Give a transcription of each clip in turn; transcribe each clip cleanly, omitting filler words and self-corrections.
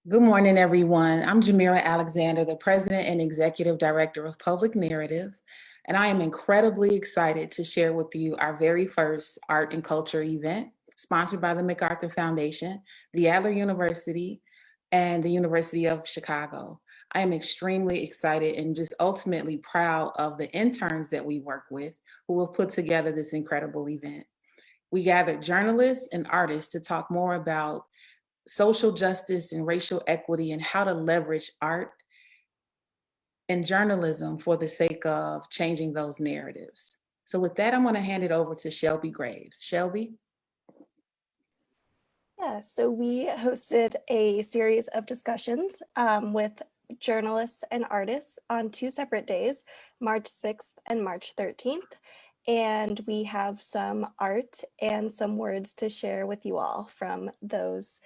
Good morning, everyone. I'm Jamira Alexander, the President and Executive Director of Public Narrative, and I am incredibly excited to share with you our very first art and culture event sponsored by the MacArthur Foundation, the Adler University, and the University of Chicago. I am extremely excited and just ultimately proud of the interns that we work with who have put together this incredible event. We gathered journalists and artists to talk more about social justice and racial equity and how to leverage art and journalism for the sake of changing those narratives. So with that, I'm going to hand it over to Shelby Graves. Shelby? Yeah, so we hosted a series of discussions with journalists and artists on two separate days, March 6th and March 13th. And we have some art and some words to share with you all from those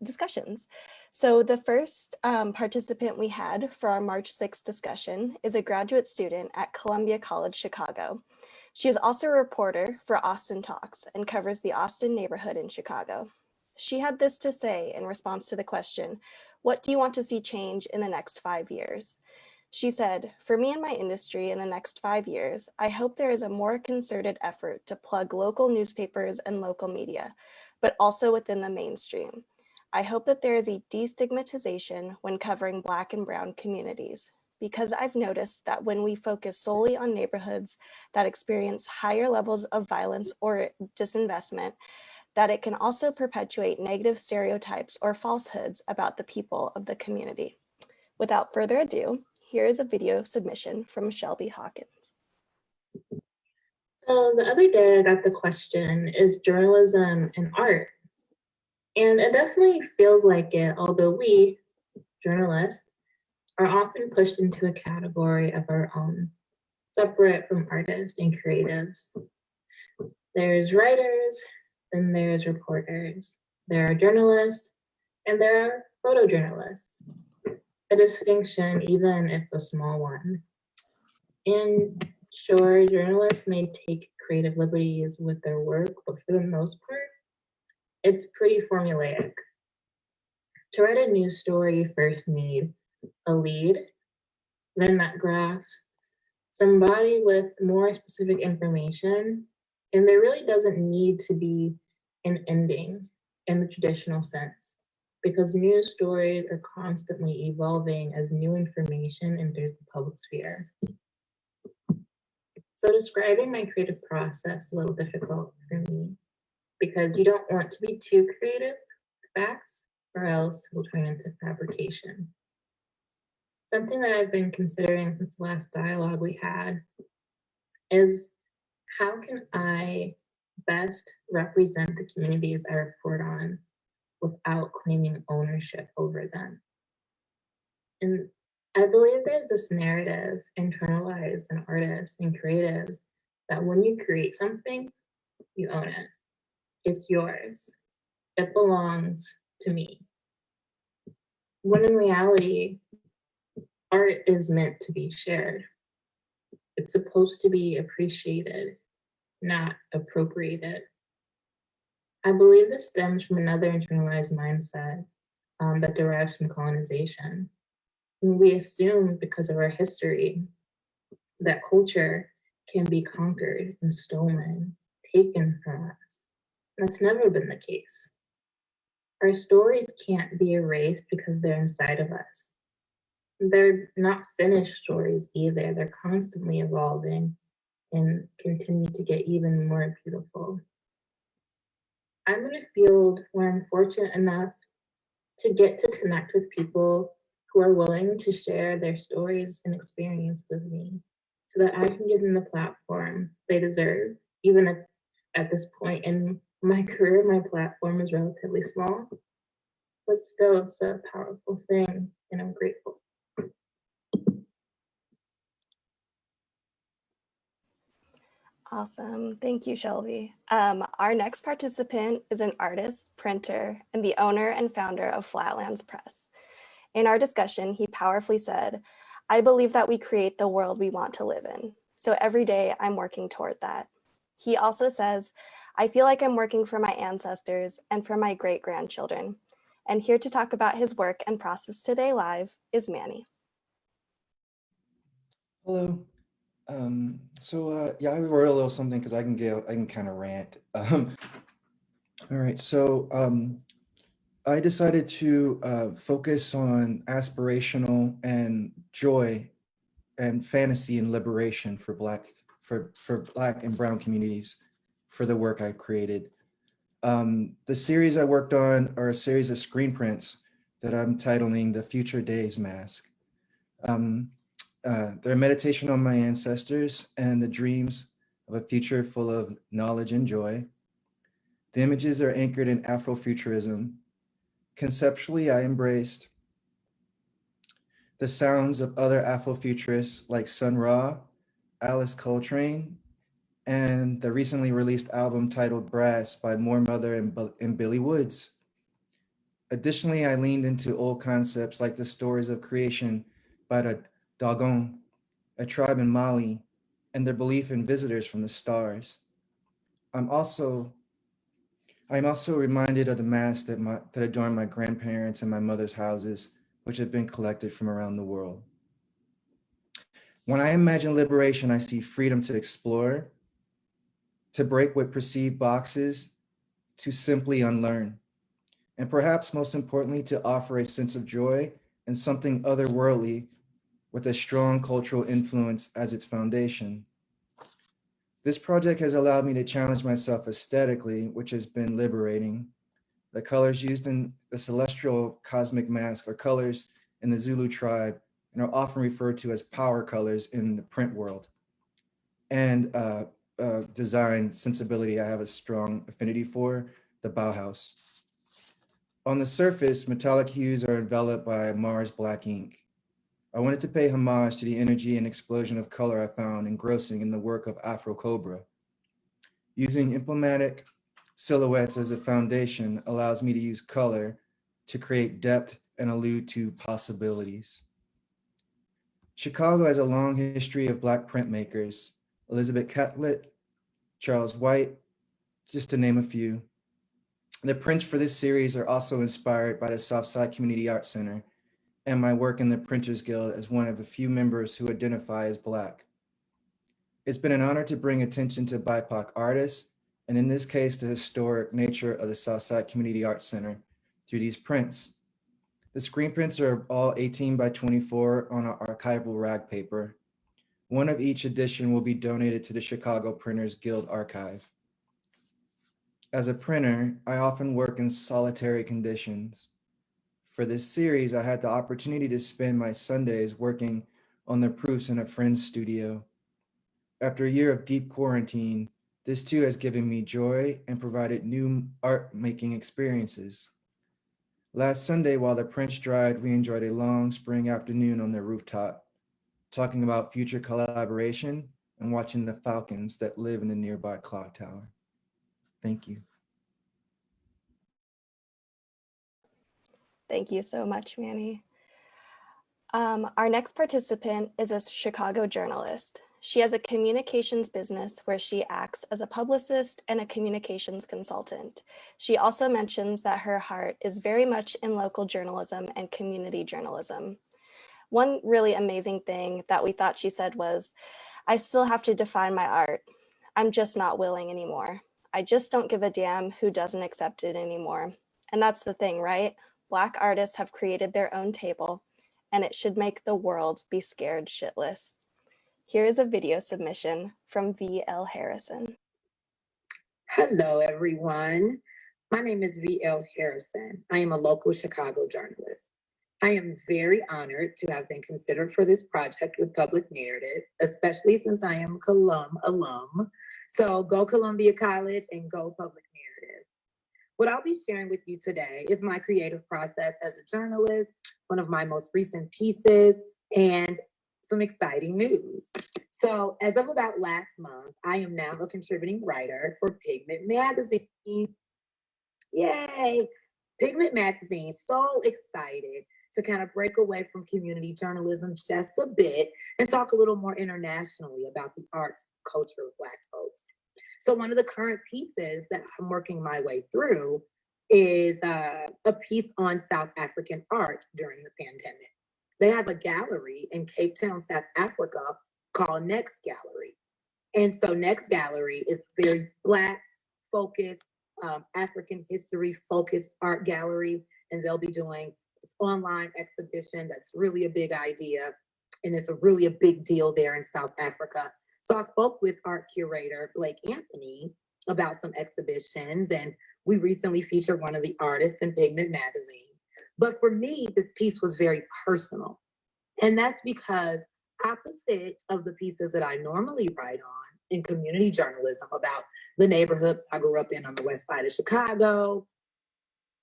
discussions. So the first participant we had for our March 6th discussion is a graduate student at Columbia College, Chicago. She is also a reporter for Austin Talks and covers the Austin neighborhood in Chicago. She had this to say in response to the question, "What do you want to see change in the next 5 years?" She said, "For me and my industry in the next 5 years, I hope there is a more concerted effort to plug local newspapers and local media, but also within the mainstream. I hope that there is a destigmatization when covering Black and Brown communities, because I've noticed that when we focus solely on neighborhoods that experience higher levels of violence or disinvestment, that it can also perpetuate negative stereotypes or falsehoods about the people of the community." Without further ado, here is a video submission from Shelby Hawkins. So the other day I got the question, is journalism an art? And it definitely feels like it, although we, journalists, are often pushed into a category of our own, separate from artists and creatives. There's writers, then there's reporters, there are journalists, and there are photojournalists. A distinction, even if a small one. And sure, journalists may take creative liberties with their work, but for the most part, it's pretty formulaic. To write a news story, you first need a lead, then that graph, somebody with more specific information, and there really doesn't need to be an ending in the traditional sense, because news stories are constantly evolving as new information enters the public sphere. So describing my creative process is a little difficult for me, because you don't want to be too creative with facts, or else it will turn into fabrication. Something that I've been considering since the last dialogue we had is, how can I best represent the communities I report on without claiming ownership over them? And I believe there's this narrative internalized in artists and creatives that when you create something, you own it. It's yours. It belongs to me. When in reality, art is meant to be shared. It's supposed to be appreciated, not appropriated. I believe this stems from another internalized mindset that derives from colonization. And we assume, because of our history, that culture can be conquered and stolen, taken from us. That's never been the case. Our stories can't be erased because they're inside of us. They're not finished stories either. They're constantly evolving and continue to get even more beautiful. I'm in a field where I'm fortunate enough to get to connect with people who are willing to share their stories and experience with me, so that I can give them the platform they deserve, even if at this point in my career, my platform is relatively small. But still, it's a powerful thing, and I'm grateful. Awesome. Thank you, Shelby. Our next participant is an artist, printer, and the owner and founder of Flatlands Press. In our discussion, he powerfully said, "I believe that we create the world we want to live in. So every day I'm working toward that." He also says, "I feel like I'm working for my ancestors and for my great-grandchildren. And here to talk about his work and process today live is Manny. Hello. Yeah, I wrote a little something because I can kind of rant. All right, I decided to focus on aspirational and joy and fantasy and liberation for Black and Brown communities for the work I created. The series I worked on are a series of screen prints that I'm titling The Future Days Mask. They're a meditation on my ancestors and the dreams of a future full of knowledge and joy. The images are anchored in Afrofuturism. Conceptually, I embraced the sounds of other Afrofuturists like Sun Ra, Alice Coltrane, and the recently released album titled Brass by Moore Mother and Billy Woods. Additionally, I leaned into old concepts like the stories of creation by the Dogon, a tribe in Mali, and their belief in visitors from the stars. I'm also reminded of the masks that adorn my grandparents and my mother's houses, which have been collected from around the world. When I imagine liberation, I see freedom to explore, to break with perceived boxes, to simply unlearn, and perhaps most importantly, to offer a sense of joy and something otherworldly with a strong cultural influence as its foundation. This project has allowed me to challenge myself aesthetically, which has been liberating. The colors used in the celestial cosmic mask are colors in the Zulu tribe and are often referred to as power colors in the print world. And design sensibility I have a strong affinity for, the Bauhaus. On the surface, metallic hues are enveloped by Mars black ink. I wanted to pay homage to the energy and explosion of color I found engrossing in the work of Afro Cobra. Using emblematic silhouettes as a foundation allows me to use color to create depth and allude to possibilities. Chicago has a long history of Black printmakers, Elizabeth Catlett, Charles White, just to name a few. The prints for this series are also inspired by the Southside Community Arts Center and my work in the Printers Guild as one of the few members who identify as Black. It's been an honor to bring attention to BIPOC artists, and in this case, the historic nature of the Southside Community Arts Center through these prints. The screen prints are all 18 by 24 on an archival rag paper. One of each edition will be donated to the Chicago Printers Guild archive. As a printer, I often work in solitary conditions. For this series, I had the opportunity to spend my Sundays working on the proofs in a friend's studio. After a year of deep quarantine, this too has given me joy and provided new art-making experiences. Last Sunday, while the prints dried, we enjoyed a long spring afternoon on the rooftop, talking about future collaboration and watching the falcons that live in the nearby clock tower. Thank you. Thank you so much, Manny. Our next participant is a Chicago journalist. She has a communications business where she acts as a publicist and a communications consultant. She also mentions that her heart is very much in local journalism and community journalism. One really amazing thing that we thought she said was, "I still have to define my art. I'm just not willing anymore. I just don't give a damn who doesn't accept it anymore." And that's the thing, right? Black artists have created their own table, and it should make the world be scared shitless. Here is a video submission from V.L. Harrison. Hello, everyone. My name is V.L. Harrison. I am a local Chicago journalist. I am very honored to have been considered for this project with Public Narrative, especially since I am a Colum alum. So go Columbia College and go Public Narrative. What I'll be sharing with you today is my creative process as a journalist, one of my most recent pieces, and some exciting news. So as of about last month, I am now a contributing writer for Pigment Magazine. Yay! Pigment Magazine, so excited to kind of break away from community journalism just a bit and talk a little more internationally about the arts and culture of Black folks. So one of the current pieces that I'm working my way through is a piece on South African art during the pandemic. They have a gallery in Cape Town, South Africa called Next Gallery. And so Next Gallery is very Black focused, African history focused art gallery. And they'll be doing this online exhibition that's really a big idea. And it's really a big deal there in South Africa. So I spoke with art curator Blake Anthony about some exhibitions, and we recently featured one of the artists in Pigment magazine. But for me, this piece was very personal. And that's because opposite of the pieces that I normally write on in community journalism about the neighborhoods I grew up in on the west side of Chicago,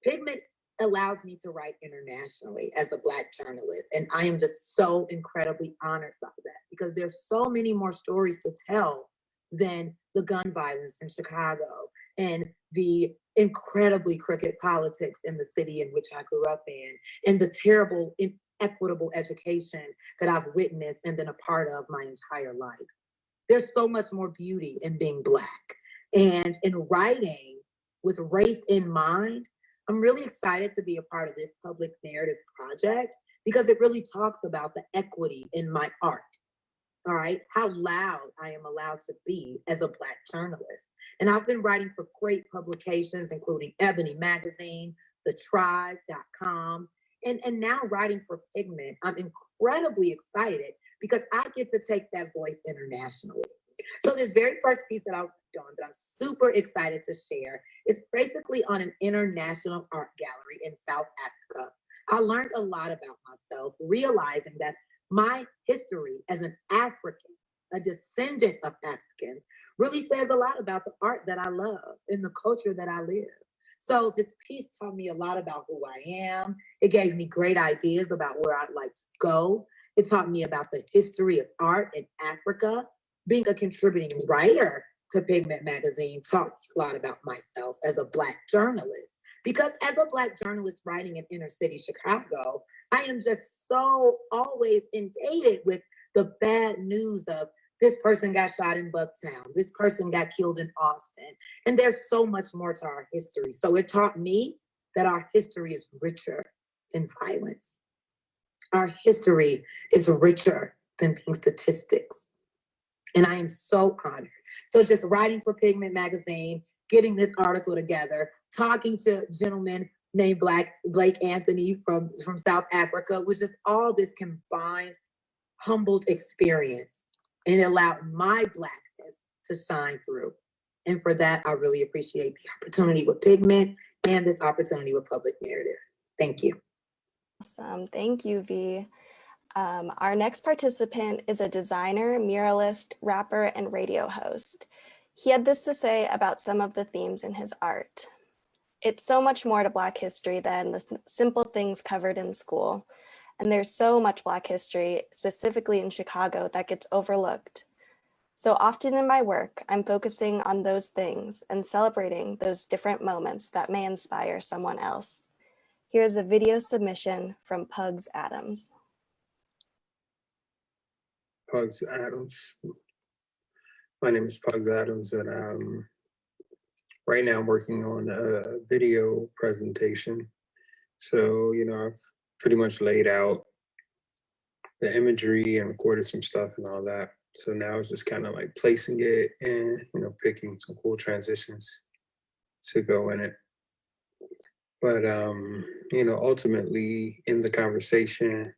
Pigment allows me to write internationally as a Black journalist. And I am just so incredibly honored by that, because there's so many more stories to tell than the gun violence in Chicago and the incredibly crooked politics in the city in which I grew up in, and the terrible inequitable education that I've witnessed and been a part of my entire life. There's so much more beauty in being Black. And in writing with race in mind, I'm really excited to be a part of this public narrative project, because it really talks about the equity in my art. All right, how loud I am allowed to be as a Black journalist. And I've been writing for great publications, including Ebony Magazine, thetribe.com, and now writing for Pigment. I'm incredibly excited because I get to take that voice internationally. So this very first piece that I've done that I'm super excited to share is basically on an international art gallery in South Africa. I learned a lot about myself, realizing that my history as an African, a descendant of Africans, really says a lot about the art that I love and the culture that I live. So this piece taught me a lot about who I am. It gave me great ideas about where I'd like to go. It taught me about the history of art in Africa. Being a contributing writer to Pigment magazine taught me a lot about myself as a Black journalist. Because as a Black journalist writing in inner city Chicago, I am just so always inundated with the bad news of this person got shot in Bucktown, this person got killed in Austin, and there's so much more to our history. So it taught me that our history is richer than violence. Our history is richer than being statistics. And I am so honored. So just writing for Pigment magazine, getting this article together, talking to a gentleman named Blake Anthony from South Africa, was just all this combined, humbled experience. And it allowed my Blackness to shine through. And for that, I really appreciate the opportunity with Pigment and this opportunity with Public Narrative. Thank you. Awesome. Thank you, V. Our next participant is a designer, muralist, rapper, and radio host. He had this to say about some of the themes in his art. It's so much more to Black history than the simple things covered in school. And there's so much Black history, specifically in Chicago, that gets overlooked. So often in my work, I'm focusing on those things and celebrating those different moments that may inspire someone else. Here's a video submission from Pugs Atomz. Pugs Atomz. My name is Pugs Atomz, and right now I'm working on a video presentation. So, I've pretty much laid out the imagery and recorded some stuff and all that. So now it's just kind of like placing it and, picking some cool transitions to go in it. But, ultimately in the conversation,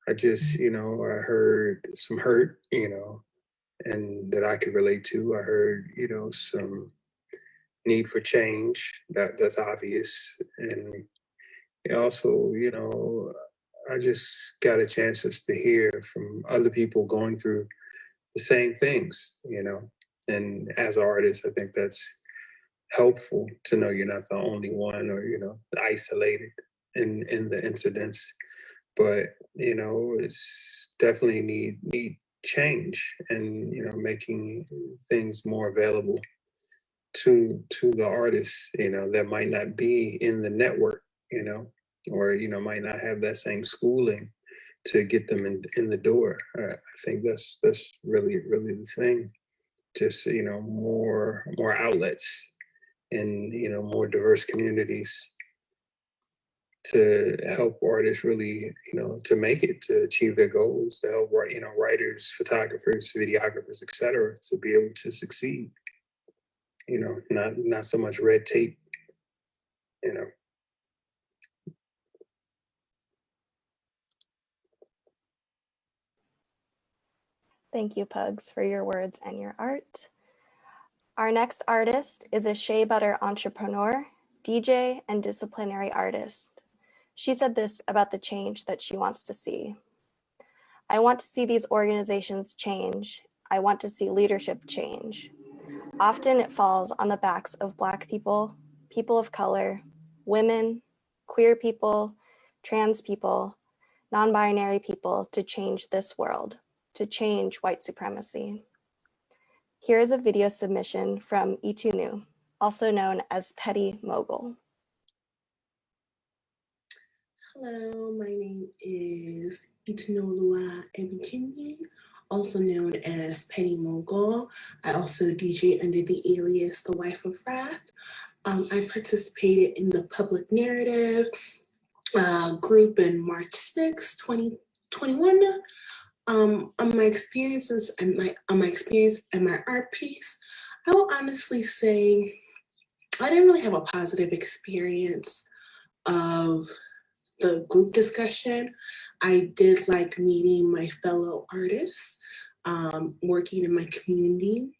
I just, I heard some hurt, and that I could relate to. I heard, some need for change that's obvious. And also, I just got a chance just to hear from other people going through the same things, and as artists, I think that's helpful to know you're not the only one or, isolated in the incidents. But, it's definitely need change and, making things more available to the artists, that might not be in the network, or, might not have that same schooling to get them in the door. I think that's really the thing. Just, more outlets in, more diverse communities to help artists really, to make it, to achieve their goals, to help, writers, photographers, videographers, etc., to be able to succeed. Not so much red tape, Thank you, Pugs, for your words and your art. Our next artist is a shea butter entrepreneur, DJ, and disciplinary artist. She said this about the change that she wants to see. I want to see these organizations change. I want to see leadership change. Often it falls on the backs of Black people, people of color, women, queer people, trans people, non-binary people to change this world, to change white supremacy. Here is a video submission from Itunu, also known as Petty Mogul. Hello, my name is Itunu Ebikini, also known as Petty Mogul. I also DJ under the alias The Wife of Wrath. I participated in the Public Narrative group in March 6, 2021. On my experiences and my experience and my art piece, I will honestly say I didn't really have a positive experience of the group discussion. I did like meeting my fellow artists, working in my community,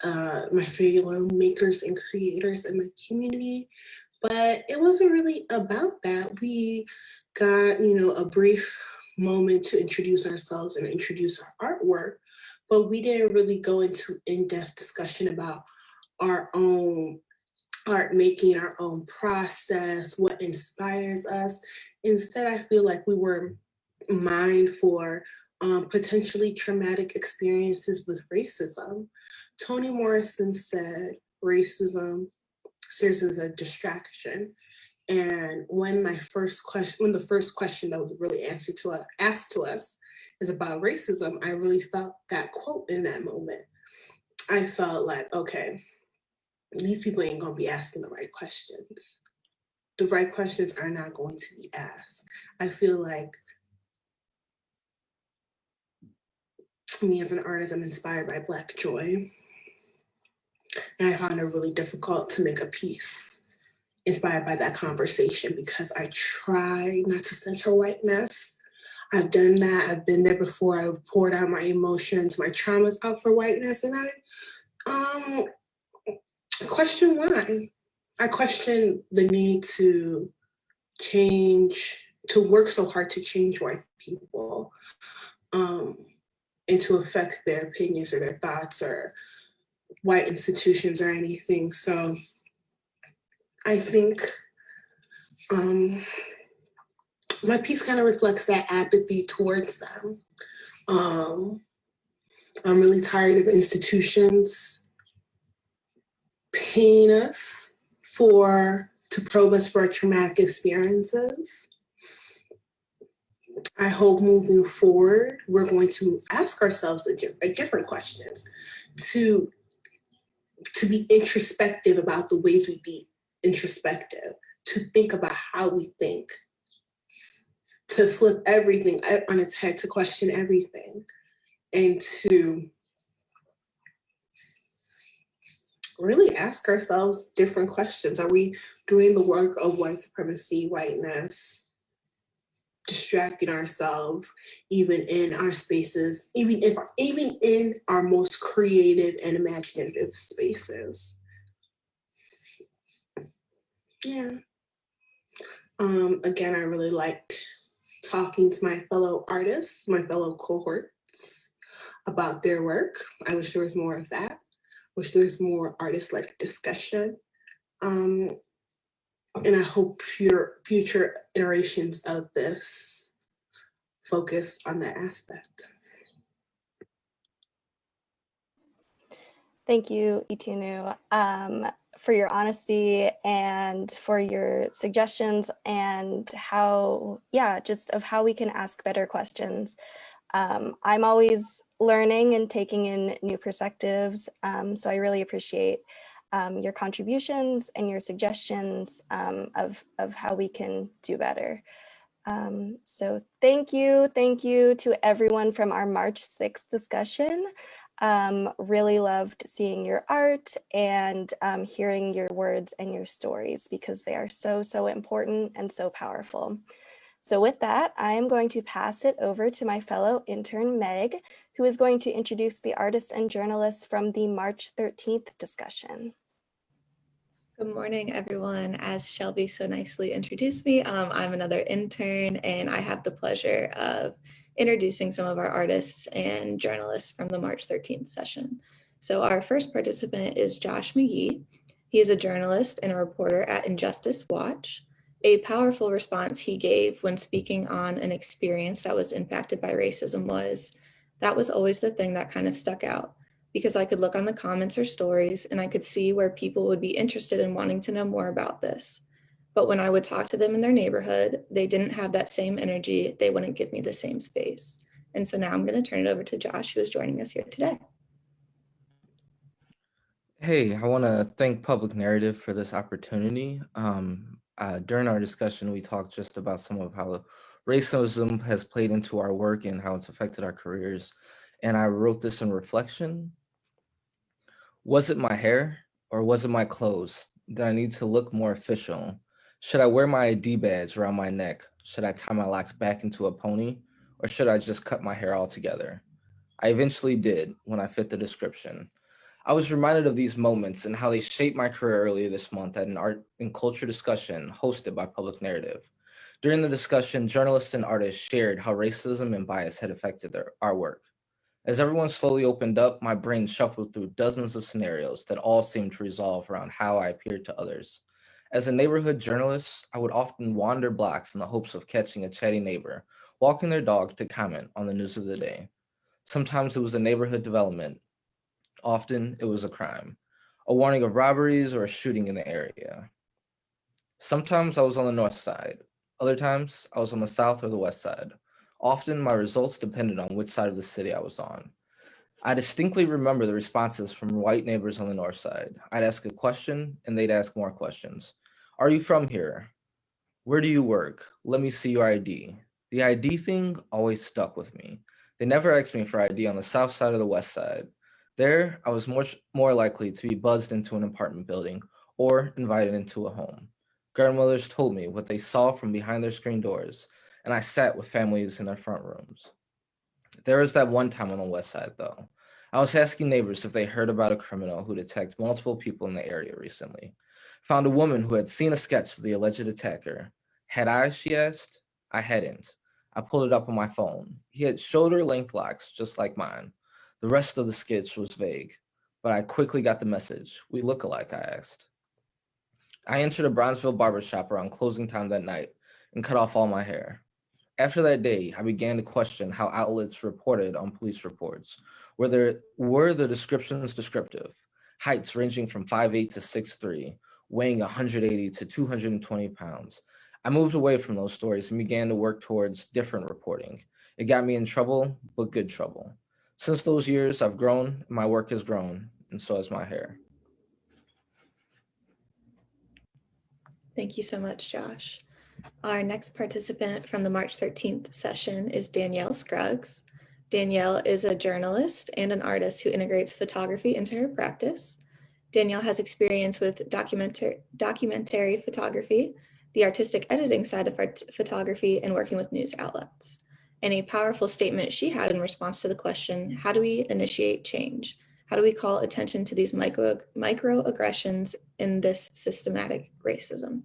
my fellow makers and creators in my community, but it wasn't really about that. We got, a brief moment to introduce ourselves and introduce our artwork, but we didn't really go into in-depth discussion about our own art making, our own process, what inspires us. Instead, I feel like we were mined for potentially traumatic experiences with racism. Toni Morrison said racism serves as a distraction. And when the first question that was really asked to us is about racism, I really felt that quote in that moment. I felt like, okay, these people ain't gonna be asking the right questions. The right questions are not going to be asked. I feel like me as an artist, I'm inspired by Black joy. And I found it really difficult to make a piece inspired by that conversation because I try not to center whiteness. I've done that, I've been there before. I've poured out my emotions, my traumas out for whiteness, and I question why. I question the need to work so hard to change white people, and to affect their opinions or their thoughts or white institutions or anything. So I think my piece kind of reflects that apathy towards them. I'm really tired of institutions paying us to probe us for our traumatic experiences. I hope moving forward, we're going to ask ourselves different questions, to be introspective about the ways we be introspective, to think about how we think, to flip everything on its head, to question everything, and to really ask ourselves different questions. Are we doing the work of white supremacy, whiteness, distracting ourselves, even in our spaces, even in our most creative and imaginative spaces? Yeah. Again, I really like talking to my fellow artists, my fellow cohorts about their work. I wish there was more of that. Wish there's more artist-led discussion. And I hope future iterations of this focus on that aspect. Thank you, Itunu, for your honesty and for your suggestions and just of how we can ask better questions. I'm always learning and taking in new perspectives, so I really appreciate your contributions and your suggestions of how we can do better. So thank you to everyone from our March 6th discussion. Really loved seeing your art and hearing your words and your stories, because they are so important and so powerful. So with that, I am going to pass it over to my fellow intern, Meg, who is going to introduce the artists and journalists from the March 13th discussion. Good morning, everyone. As Shelby so nicely introduced me, I'm another intern, and I have the pleasure of introducing some of our artists and journalists from the March 13th session. So our first participant is Josh McGee. He is a journalist and a reporter at Injustice Watch. A powerful response he gave when speaking on an experience that was impacted by racism was, "That was always the thing that kind of stuck out, because I could look on the comments or stories and I could see where people would be interested in wanting to know more about this. But when I would talk to them in their neighborhood, they didn't have that same energy. They wouldn't give me the same space." And so now I'm going to turn it over to Josh, who is joining us here today. Hey, I want to thank Public Narrative for this opportunity. During our discussion, we talked just about some of how racism has played into our work and how it's affected our careers. And I wrote this in reflection. Was it my hair or was it my clothes? Did I need to look more official? Should I wear my ID badge around my neck? Should I tie my locks back into a pony? Or should I just cut my hair altogether? I eventually did when I fit the description. I was reminded of these moments and how they shaped my career earlier this month at an art and culture discussion hosted by Public Narrative. During the discussion, journalists and artists shared how racism and bias had affected our work. As everyone slowly opened up, my brain shuffled through dozens of scenarios that all seemed to resolve around how I appeared to others. As a neighborhood journalist, I would often wander blocks in the hopes of catching a chatty neighbor walking their dog to comment on the news of the day. Sometimes it was a neighborhood development. Often it was a crime, a warning of robberies or a shooting in the area. Sometimes I was on the north side. Other times I was on the south or the west side. Often my results depended on which side of the city I was on. I distinctly remember the responses from white neighbors on the north side. I'd ask a question and they'd ask more questions. Are you from here? Where do you work? Let me see your ID. The ID thing always stuck with me. They never asked me for ID on the south side or the west side. There, I was much more likely to be buzzed into an apartment building or invited into a home. Grandmothers told me what they saw from behind their screen doors, and I sat with families in their front rooms. There was that one time on the west side, though. I was asking neighbors if they heard about a criminal who'd attacked multiple people in the area recently. Found a woman who had seen a sketch of the alleged attacker. Had I, she asked? I hadn't. I pulled it up on my phone. He had shoulder-length locks, just like mine. The rest of the sketch was vague, but I quickly got the message. We look alike, I asked. I entered a Bronzeville barbershop around closing time that night and cut off all my hair. After that day, I began to question how outlets reported on police reports. Were the descriptions descriptive? Heights ranging from 5'8" to 6'3", weighing 180 to 220 pounds. I moved away from those stories and began to work towards different reporting. It got me in trouble, but good trouble. Since those years, I've grown, and my work has grown, and so has my hair. Thank you so much, Josh. Our next participant from the March 13th session is Danielle Scruggs. Danielle is a journalist and an artist who integrates photography into her practice. Danielle has experience with documentary photography, the artistic editing side of photography, and working with news outlets. And a powerful statement she had in response to the question, how do we initiate change? How do we call attention to these microaggressions in this systematic racism?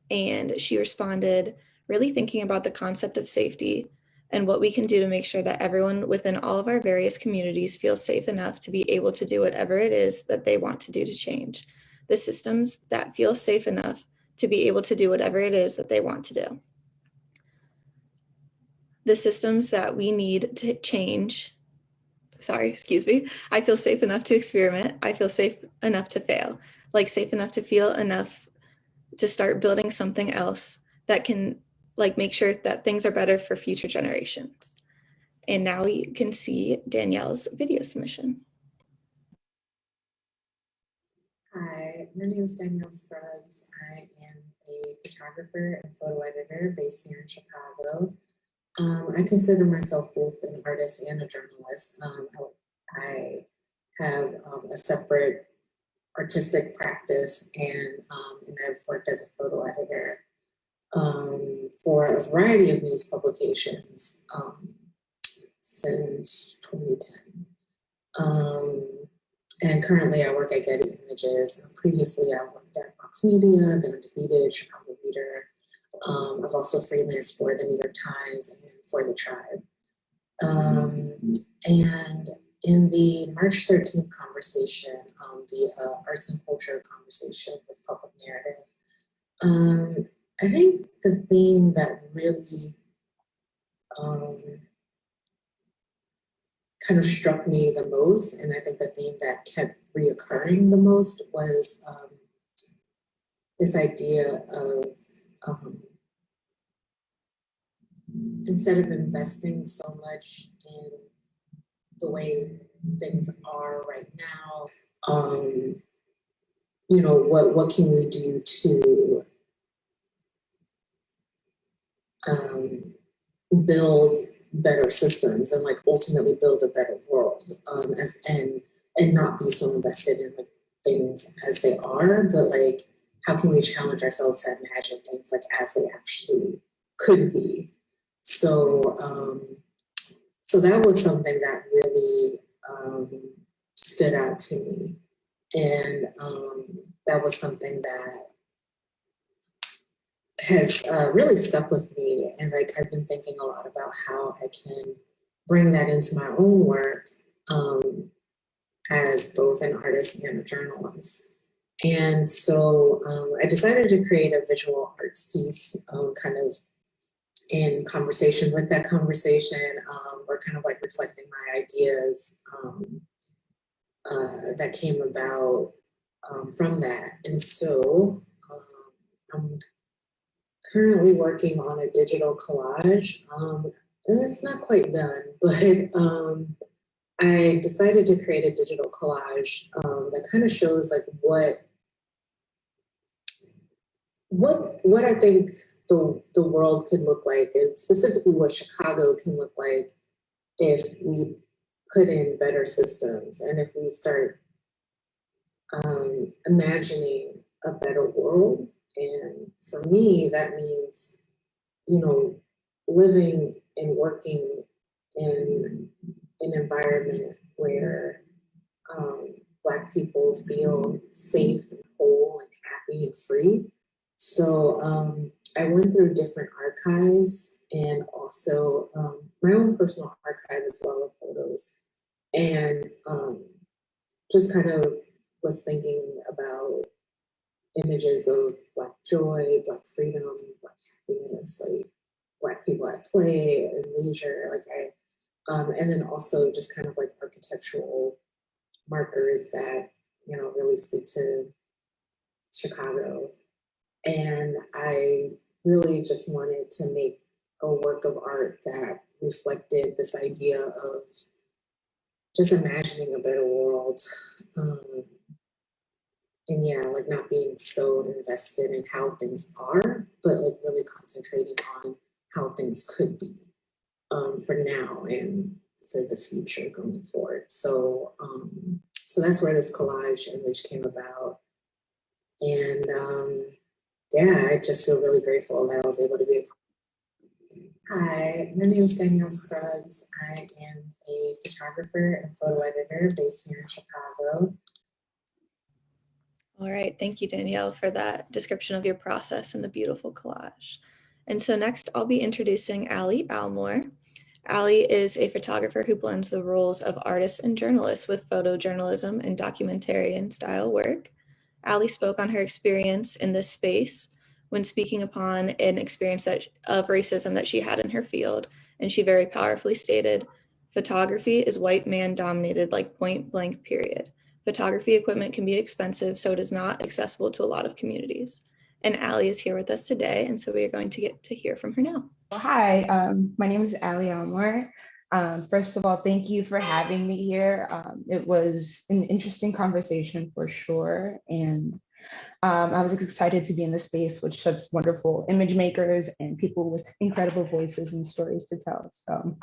And she responded, really thinking about the concept of safety and what we can do to make sure that everyone within all of our various communities feels safe enough to be able to do whatever it is that they want to do to change. The systems that feel safe enough to be able to do whatever it is that they want to do. The systems that we need to change, I feel safe enough to experiment. I feel safe enough to fail, like safe enough to feel enough to start building something else that can make sure that things are better for future generations. And now you can see Danielle's video submission. Hi, my name is Danielle Scruggs. I am a photographer and photo editor based here in Chicago. I consider myself both an artist and a journalist. I have a separate artistic practice, and I've worked as a photo editor for a variety of news publications since 2010. And currently I work at Getty Images. Previously I worked at Fox Media, The Undefeated, Chicago Leader. I've also freelanced for the New York Times and for the Tribe. And in the March 13th conversation, the arts and culture conversation with Public Narrative, I think the theme that really kind of struck me the most, and I think the theme that kept reoccurring the most was this idea of instead of investing so much in the way things are right now, you know, what can we do to build better systems and like ultimately build a better world, and not be so invested in like things as they are, but like how can we challenge ourselves to imagine things like as they actually could be. So so that was something that really stood out to me, and that was something that has really stuck with me. And like I've been thinking a lot about how I can bring that into my own work as both an artist and a journalist. And so I decided to create a visual arts piece kind of in conversation with that conversation, or kind of like reflecting my ideas that came about from that. And so I'm currently working on a digital collage. It's not quite done, but I decided to create a digital collage that kind of shows like what I think the world could look like, and specifically what Chicago can look like if we put in better systems and if we start imagining a better world. And for me, that means, you know, living and working in an environment where Black people feel safe and whole and happy and free. So I went through different archives and also my own personal archive as well of photos, and just kind of was thinking about images of Black joy, Black freedom, Black happiness, like Black people at play and leisure, like and then also just kind of like architectural markers that, you know, really speak to Chicago. And I really just wanted to make a work of art that reflected this idea of just imagining a better world. And yeah, like not being so invested in how things are, but like really concentrating on how things could be for now and for the future going forward. So so that's where this collage image came about. And yeah, I just feel really grateful that I was able to be a part. Hi, my name is Danielle Scruggs. I am a photographer and photo editor based here in Chicago. All right, thank you, Danielle, for that description of your process and the beautiful collage. And so next I'll be introducing Allie Almore. Allie is a photographer who blends the roles of artist and journalist with photojournalism and documentarian style work. Allie spoke on her experience in this space when speaking upon an experience of racism that she had in her field. And she very powerfully stated, "Photography is white man dominated, like point blank period. Photography equipment can be expensive, so it is not accessible to a lot of communities." And Allie is here with us today, and so we are going to get to hear from her now. Hi, my name is Allie Almore. First of all, thank you for having me here. It was an interesting conversation for sure. And I was excited to be in the space with such wonderful image makers and people with incredible voices and stories to tell. So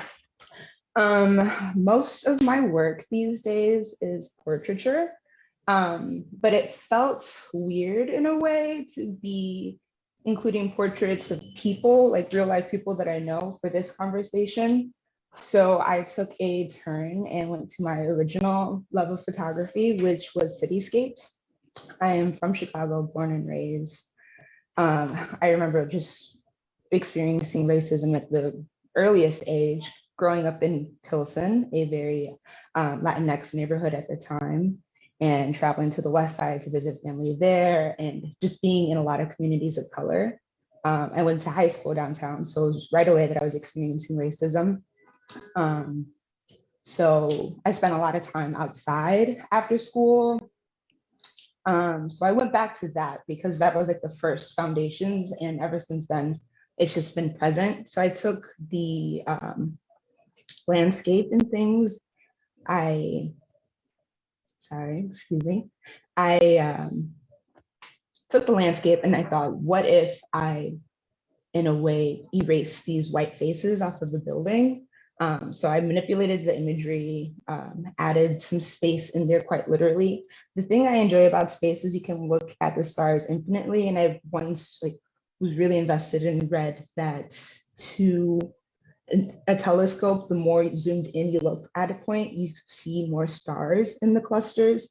most of my work these days is portraiture, but it felt weird in a way to be including portraits of people, like real life people that I know for this conversation. So I took a turn and went to my original love of photography, which was cityscapes. I am from Chicago, born and raised. I remember just experiencing racism at the earliest age, growing up in Pilsen, a very Latinx neighborhood at the time, and traveling to the West Side to visit family there, and just being in a lot of communities of color. I went to high school downtown, so it was right away that I was experiencing racism. So I spent a lot of time outside after school. So I went back to that because that was like the first foundations, and ever since then, it's just been present. So I took the landscape and things. I took the landscape and I thought, what if I, in a way, erase these white faces off of the building? So I manipulated the imagery, added some space in there quite literally. The thing I enjoy about space is you can look at the stars infinitely. And I once was really invested and read that to a telescope, the more zoomed in you look at a point, you see more stars in the clusters.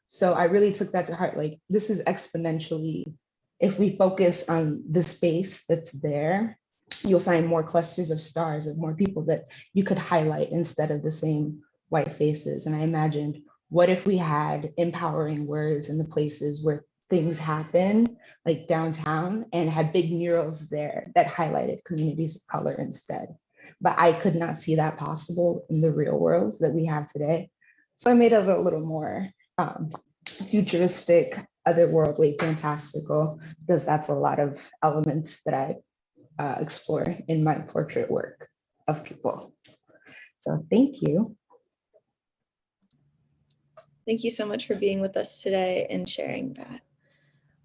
So I really took that to heart. Like, this is exponentially, if we focus on the space that's there, you'll find more clusters of stars and more people that you could highlight instead of the same white faces. And I imagined, what if we had empowering words in the places where things happen, like downtown, and had big murals there that highlighted communities of color instead. But I could not see that possible in the real world that we have today. So I made it a little more futuristic, otherworldly, fantastical, because that's a lot of elements that I explore in my portrait work of people. So thank you. Thank you so much for being with us today and sharing that.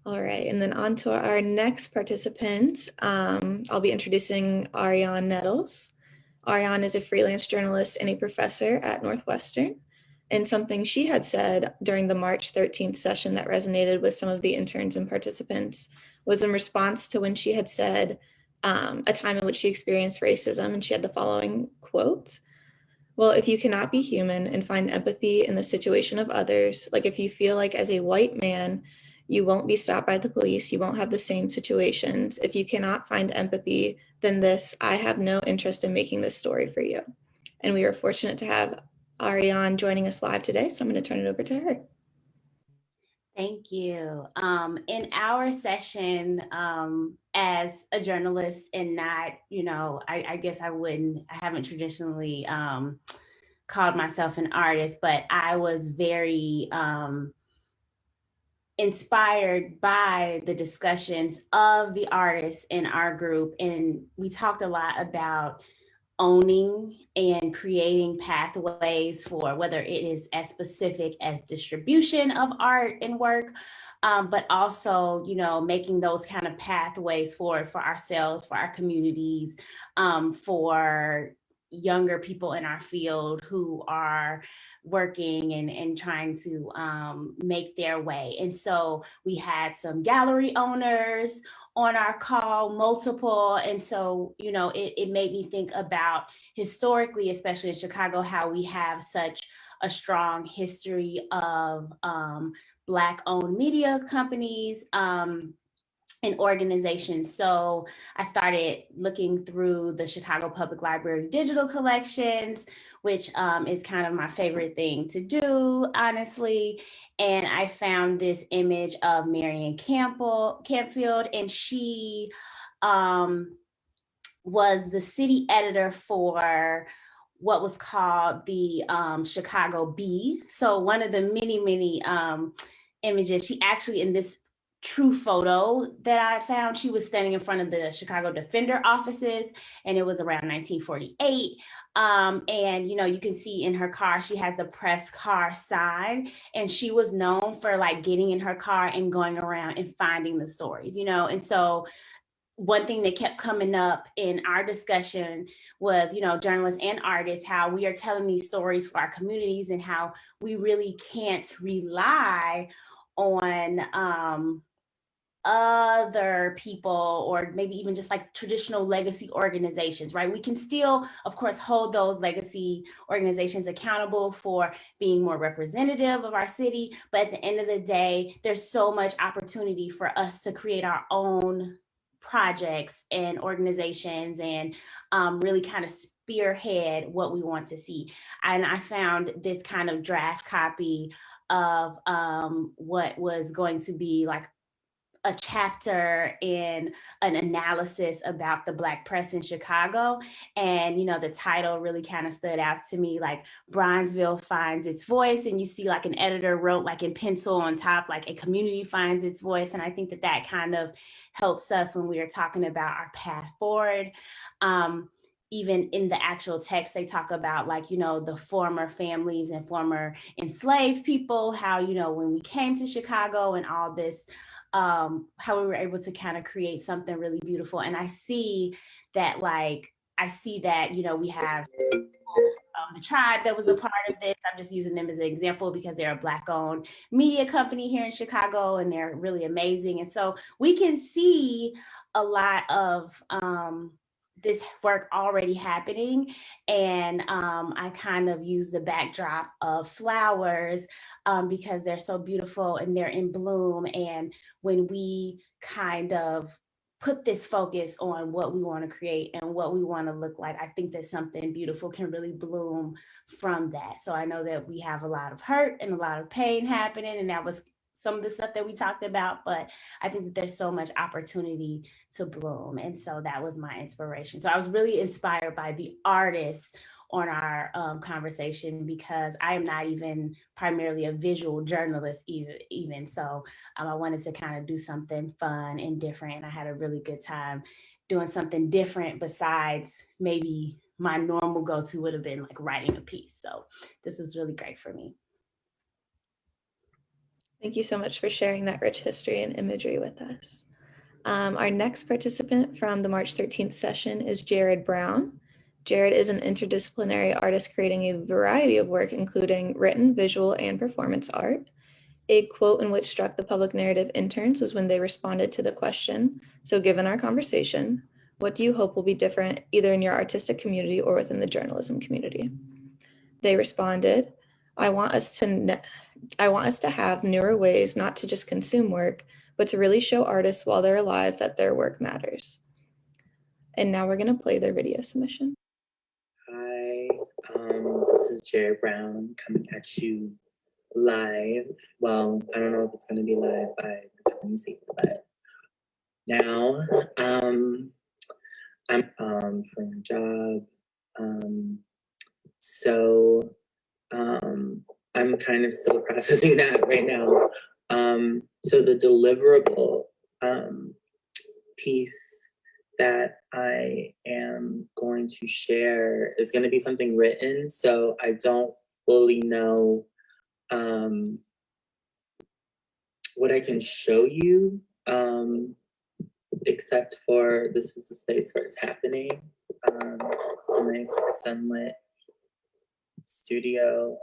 All right, and then on to our next participant. I'll be introducing Arionne Nettles. Arionne is a freelance journalist and a professor at Northwestern. And something she had said during the March 13th session that resonated with some of the interns and participants was in response to when she had said a time in which she experienced racism, and she had the following quote: "Well, if you cannot be human and find empathy in the situation of others, like if you feel like as a white man, you won't be stopped by the police, you won't have the same situations. If you cannot find empathy, then I have no interest in making this story for you." And we are fortunate to have Arionne joining us live today, so I'm going to turn it over to her. Thank you. In our session, as a journalist and not, I guess I haven't traditionally called myself an artist, but I was very inspired by the discussions of the artists in our group. And we talked a lot about owning and creating pathways for whether it is as specific as distribution of art and work, but also, making those kind of pathways for ourselves, for our communities, for younger people in our field who are working and trying to make their way. And so we had some gallery owners on our call, multiple. And so, it made me think about historically, especially in Chicago, how we have such a strong history of Black-owned media companies, and organizations. So I started looking through the Chicago Public Library digital collections, which is kind of my favorite thing to do, honestly. And I found this image of Marion Campfield, and she was the city editor for what was called the Chicago Bee. So one of the many images, she actually, in this true photo that I found. She was standing in front of the Chicago Defender offices, and it was around 1948. And you can see in her car, she has the press car sign, and she was known for like getting in her car and going around and finding the stories, and so one thing that kept coming up in our discussion was, journalists and artists, how we are telling these stories for our communities and how we really can't rely on other people, or maybe even just like traditional legacy organizations, right? We can still, of course, hold those legacy organizations accountable for being more representative of our city. But at the end of the day, there's so much opportunity for us to create our own projects and organizations and really kind of spearhead what we want to see. And I found this kind of draft copy of what was going to be like a chapter in an analysis about the Black press in Chicago. And, the title really kind of stood out to me, like Bronzeville finds its voice. And you see like an editor wrote like in pencil on top, like a community finds its voice. And I think that kind of helps us when we are talking about our path forward. Even in the actual text, they talk about like, the former families and former enslaved people, how, when we came to Chicago and all this, how we were able to kind of create something really beautiful. And I see that, we have the tribe that was a part of this. I'm just using them as an example because they're a Black-owned media company here in Chicago, and they're really amazing. And so we can see a lot of this work already happening. And I kind of use the backdrop of flowers because they're so beautiful and they're in bloom. And when we kind of put this focus on what we want to create and what we want to look like, I think that something beautiful can really bloom from that. So I know that we have a lot of hurt and a lot of pain happening, and that was some of the stuff that we talked about, but I think that there's so much opportunity to bloom. And so that was my inspiration. So I was really inspired by the artists on our conversation, because I am not even primarily a visual journalist even. So I wanted to kind of do something fun and different. And I had a really good time doing something different besides maybe my normal go-to would have been like writing a piece. So this was really great for me. Thank you so much for sharing that rich history and imagery with us. Our next participant from the March 13th session is Jared Brown. Jared is an interdisciplinary artist creating a variety of work, including written, visual, and performance art. A quote in which struck the public narrative interns was when they responded to the question, "So given our conversation, what do you hope will be different either in your artistic community or within the journalism community?" They responded, I want us to have newer ways not to just consume work, but to really show artists while they're alive that their work matters." And now we're going to play their video submission. Hi, this is Jared Brown coming at you live. Well, I don't know if it's going to be live by the time you see it, but now I'm for my job. So I'm kind of still processing that right now. So the deliverable piece that I am going to share is going to be something written. So I don't fully know what I can show you, except for this is the space where it's happening. It's a nice sunlit studio.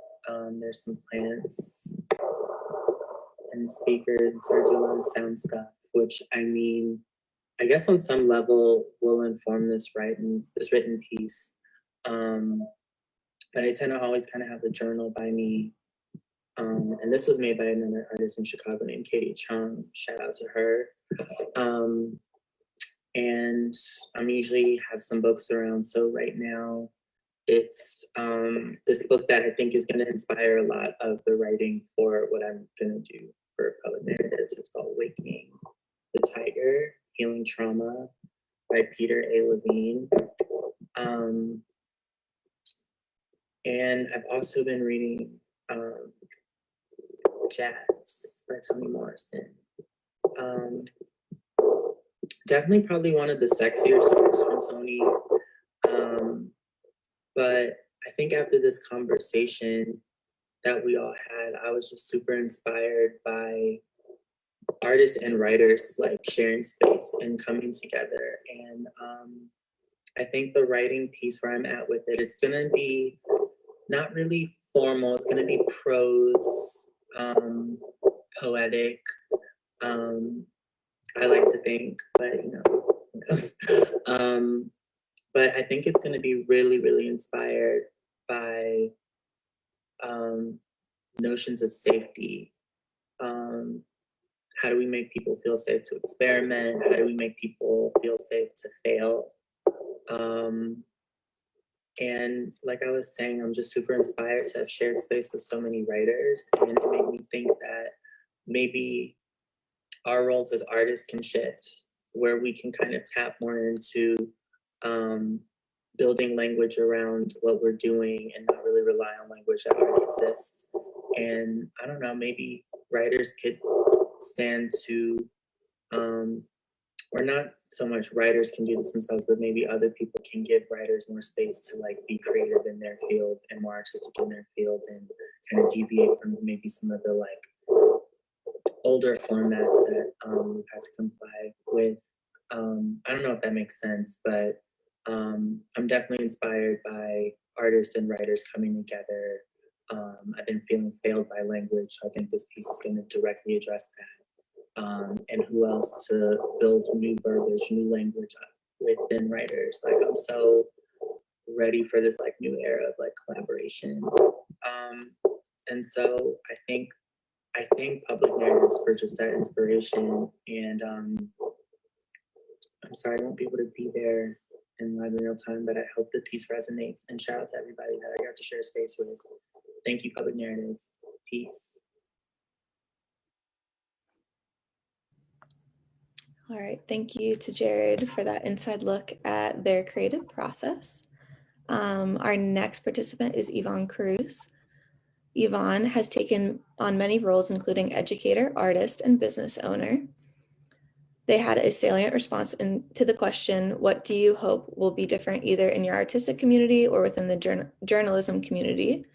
There's some plants and speakers are doing sound stuff, which I guess on some level will inform this written piece. But I tend to always kind of have the journal by me. And this was made by another artist in Chicago named Katie Chung. Shout out to her. And I'm usually have some books around. So right now, it's this book that I think is going to inspire a lot of the writing for what I'm going to do for public narratives. It's called Awakening the Tiger, Healing Trauma by Peter A. Levine. And I've also been reading Jazz by Toni Morrison. Definitely probably one of the sexier songs from Tony. But I think after this conversation that we all had, I was just super inspired by artists and writers like sharing space and coming together. And I think the writing piece where I'm at with it, it's gonna be not really formal, it's gonna be prose, poetic. I like to think, but but I think it's gonna be really, really inspired by notions of safety. How do we make people feel safe to experiment? How do we make people feel safe to fail? And like I was saying, I'm just super inspired to have shared space with so many writers, and it made me think that maybe our roles as artists can shift, where we can kind of tap more into building language around what we're doing and not really rely on language that already exists. And I don't know, maybe writers could stand to, or not so much writers can do this themselves, but maybe other people can give writers more space to like be creative in their field and more artistic in their field, and kind of deviate from maybe some of the like older formats that we've had to comply with. I don't know if that makes sense, but I'm definitely inspired by artists and writers coming together. I've been feeling failed by language, so I think this piece is going to directly address that. And who else to build new verbiage, new language within writers. Like, I'm so ready for this like new era of like collaboration. And so I think public narratives for just that inspiration. And I'm sorry I won't be able to be there in live in real time, but I hope the piece resonates, and shout out to everybody that I got to share space with. Thank you, Public Narratives. Peace. All right, thank you to Jared for that inside look at their creative process. Our next participant is Yvonne Cruz. Yvonne has taken on many roles, including educator, artist, and business owner. They had a salient response to the question, what do you hope will be different either in your artistic community or within the journalism community?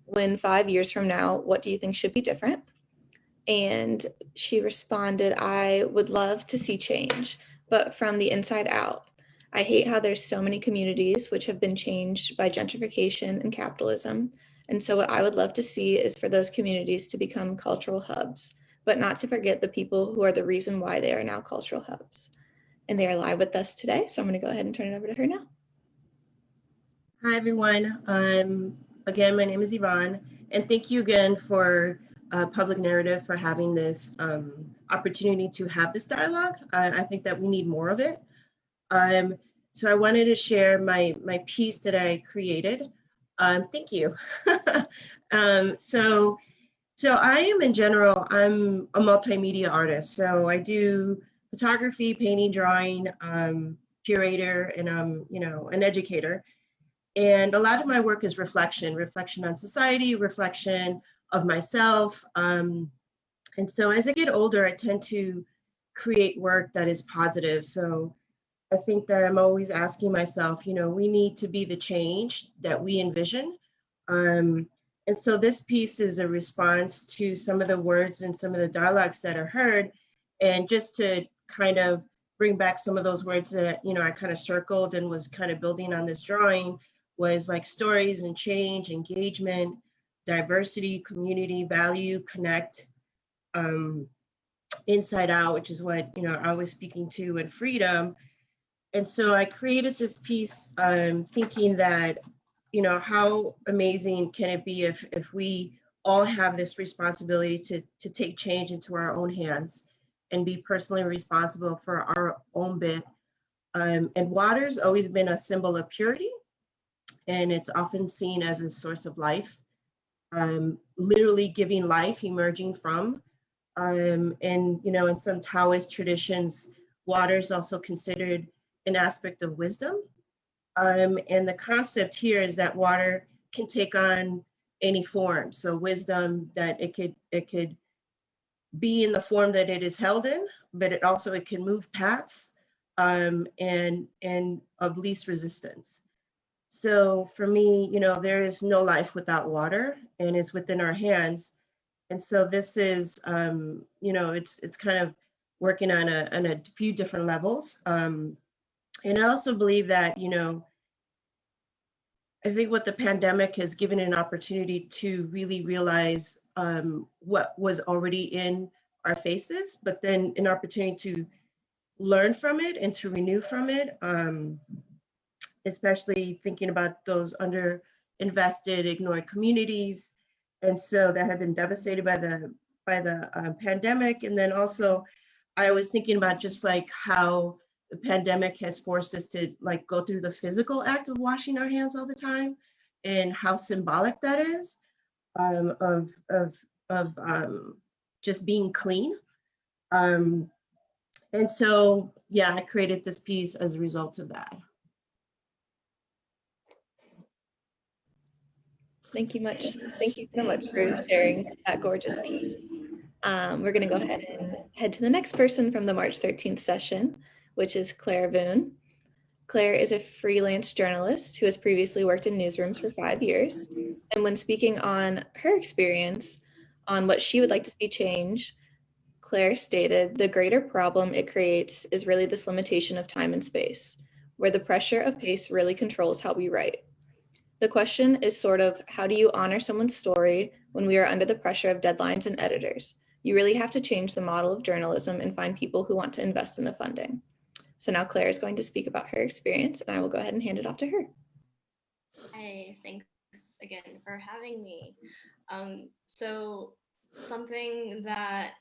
When 5 years from now, what do you think should be different? And she responded, I would love to see change, but from the inside out. I hate how there's so many communities which have been changed by gentrification and capitalism. And so what I would love to see is for those communities to become cultural hubs, but not to forget the people who are the reason why they are now cultural hubs. And they are live with us today. So I'm going to go ahead and turn it over to her now. Hi, everyone. Again, my name is Yvonne, and thank you again for Public Narrative for having this opportunity to have this dialogue. I think that we need more of it. So I wanted to share my piece that I created. Thank you. So I am, in general, I'm a multimedia artist. So I do photography, painting, drawing, curator, and I'm, an educator. And a lot of my work is reflection on society, reflection of myself. And so as I get older, I tend to create work that is positive. So I think that I'm always asking myself, we need to be the change that we envision. And so this piece is a response to some of the words and some of the dialogues that are heard. And just to kind of bring back some of those words that, I kind of circled and was kind of building on this drawing, was like stories and change, engagement, diversity, community, value, connect, inside out, which is what, I was speaking to, and freedom. And so I created this piece thinking that, how amazing can it be if we all have this responsibility to take change into our own hands and be personally responsible for our own bit. And water's always been a symbol of purity, and it's often seen as a source of life, literally giving life, emerging from. And, in some Taoist traditions, water is also considered an aspect of wisdom. And the concept here is that water can take on any form. So wisdom, that it could be in the form that it is held in, but it can move paths and of least resistance. So for me, there is no life without water, and it's within our hands. And so this is, it's kind of working on a few different levels. And I also believe that, I think what the pandemic has given an opportunity to really realize what was already in our faces, but then an opportunity to learn from it and to renew from it, especially thinking about those underinvested, ignored communities, and so that have been devastated by the pandemic. And then also, I was thinking about just like how the pandemic has forced us to like go through the physical act of washing our hands all the time, and how symbolic that is of just being clean. And so, yeah, I created this piece as a result of that. Thank you so much for sharing that gorgeous piece. We're going to go ahead and head to the next person from the March 13th session, which is Claire Boone. Claire is a freelance journalist who has previously worked in newsrooms for 5 years. And when speaking on her experience on what she would like to see changed, Claire stated, "The greater problem it creates is really this limitation of time and space, where the pressure of pace really controls how we write. The question is sort of, how do you honor someone's story when we are under the pressure of deadlines and editors? You really have to change the model of journalism and find people who want to invest in the funding." So now Claire is going to speak about her experience, and I will go ahead and hand it off to her. Hey, thanks again for having me. So something that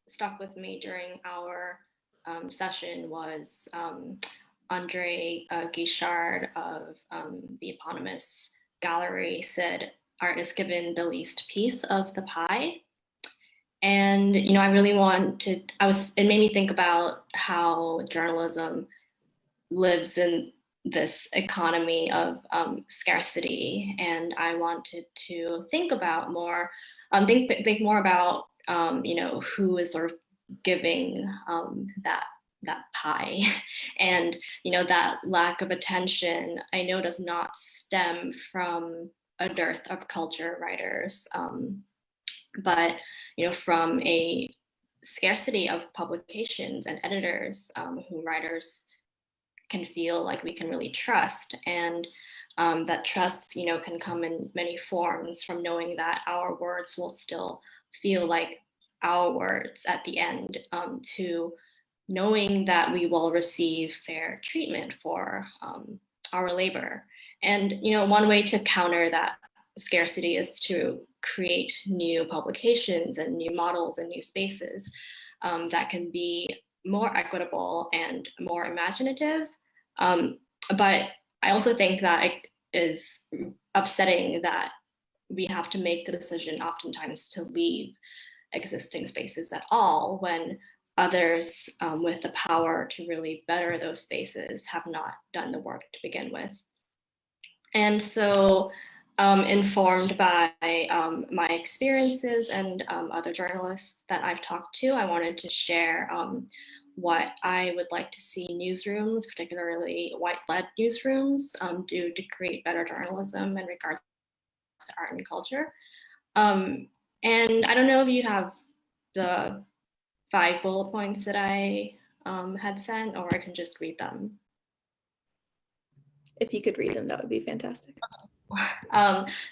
stuck with me during our session was Andre Guichard of the eponymous gallery said, "Art is given the least piece of the pie." And, I really it made me think about how journalism lives in this economy of scarcity. And I wanted to think about more, think more about, who is sort of giving that pie. And, that lack of attention, I know, does not stem from a dearth of culture writers, but from a scarcity of publications and editors who writers can feel like we can really trust. And that trust can come in many forms, from knowing that our words will still feel like our words at the end, to knowing that we will receive fair treatment for our labor. And one way to counter that scarcity is to create new publications and new models and new spaces that can be more equitable and more imaginative. But I also think that it is upsetting that we have to make the decision oftentimes to leave existing spaces at all, when others with the power to really better those spaces have not done the work to begin with. And so, informed by my experiences and other journalists that I've talked to, I wanted to share what I would like to see newsrooms, particularly white-led newsrooms, do to create better journalism in regards to art and culture. And I don't know if you have the 5 bullet points that I had sent, or I can just read them. If you could read them, that would be fantastic.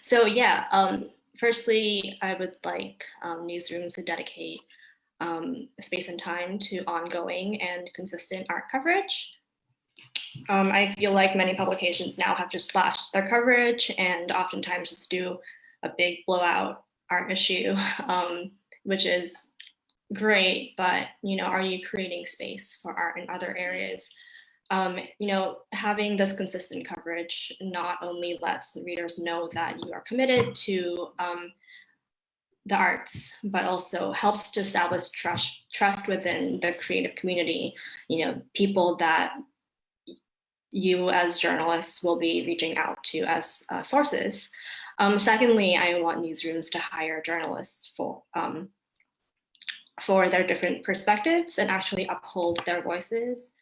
So yeah, firstly, I would like newsrooms to dedicate space and time to ongoing and consistent art coverage. I feel like many publications now have just slashed their coverage and oftentimes just do a big blowout art issue, which is great, but are you creating space for art in other areas? Having this consistent coverage not only lets the readers know that you are committed to the arts, but also helps to establish trust within the creative community, people that you as journalists will be reaching out to as sources. Secondly, I want newsrooms to hire journalists for their different perspectives and actually uphold their voices.